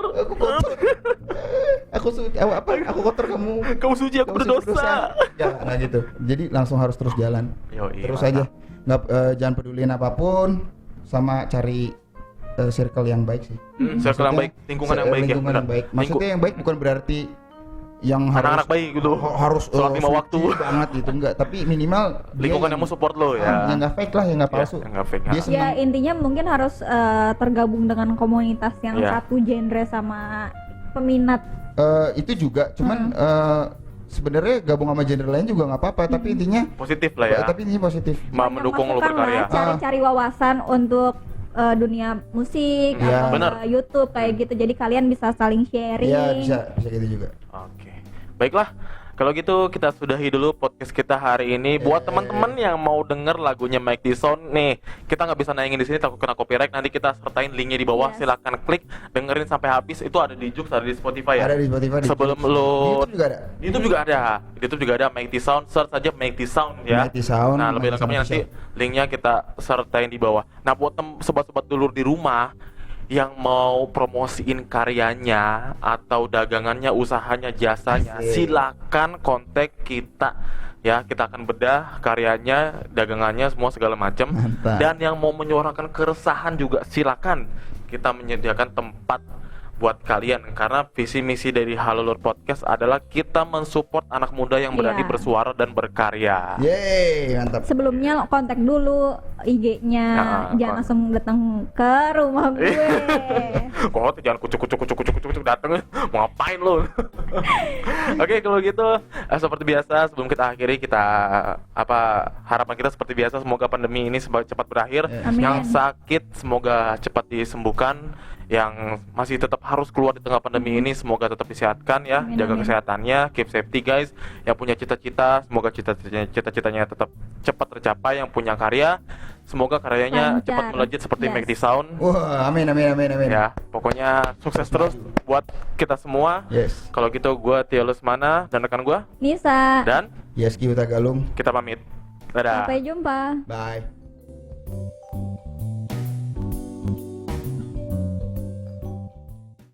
Aku kotor, kamu suci, aku berdosa. Jangan gitu. Jadi langsung harus terus jalan. Terus aja. Jangan peduliin apapun, sama cari circle yang baik sih. Circle yang baik, lingkungan yang baik. Lingkungan yang baik. Maksudnya yang baik bukan berarti yang anak-anak baik gitu. Harus sholat 5 waktu banget gitu, enggak, tapi minimal lingkungan yang mau support lo ya. Yang enggak fake lah, yang enggak palsu. Ya intinya mungkin harus tergabung dengan komunitas yang satu genre sama peminat. Itu juga, cuman sebenarnya gabung sama genre lain juga nggak apa-apa, tapi intinya positif lah ya. Tapi intinya positif. Mendukung lo berkarya. Cari wawasan untuk dunia musik atau YouTube kayak gitu. Jadi kalian bisa saling sharing. Iya, bisa gitu juga. Oke. Baiklah, Kalau gitu kita sudahi dulu podcast kita hari ini. Buat teman-teman yang mau denger lagunya Mike Tyson nih, kita nggak bisa nayangin di sini takut kena copyright. Nanti kita sertain linknya di bawah. Silakan klik, dengerin sampai habis. Itu ada di Joox, ada di Spotify ya. Ada di Spotify. Sebelum di lo YouTube juga ada. di YouTube juga ada. Di YouTube juga ada Mike Tyson. Search aja Mike Tyson ya. Mike Tyson, Nah, lebih Mike lengkapnya Tyson nanti linknya kita sertain di bawah. Nah, buat sobat-sobat dulur di rumah yang mau promosiin karyanya atau dagangannya, usahanya, jasanya, silakan kontak kita ya. Kita akan bedah karyanya, dagangannya, semua segala macam. Dan yang mau menyuarakan keresahan juga silakan. Kita menyediakan tempat buat kalian, karena visi misi dari Halo Lur Podcast adalah kita mensupport anak muda yang berani bersuara dan berkarya. Yeay, mantap. Sebelumnya lo kontak dulu IG-nya, jangan langsung datang ke rumah gue. Kok jangan kucuk dateng, mau ngapain lo? Oke, kalau gitu seperti biasa sebelum kita akhiri, kita harapan kita seperti biasa, semoga pandemi ini cepat berakhir. Yang sakit semoga cepat disembuhkan. Yang masih tetap harus keluar di tengah pandemi ini semoga tetap disehatkan ya. Jaga kesehatannya, keep safety guys. Yang punya cita-cita semoga cita-citanya tetap cepat tercapai. Yang punya karya semoga karyanya cepat melejit seperti Mike Tyson. Wah, amin. Ya, pokoknya sukses terus buat kita semua. Kalau gitu gue Tio Lesmana dan rekan gue Nisa dan Yeski Utagalung. Kita pamit. Dadah. Sampai jumpa. Bye.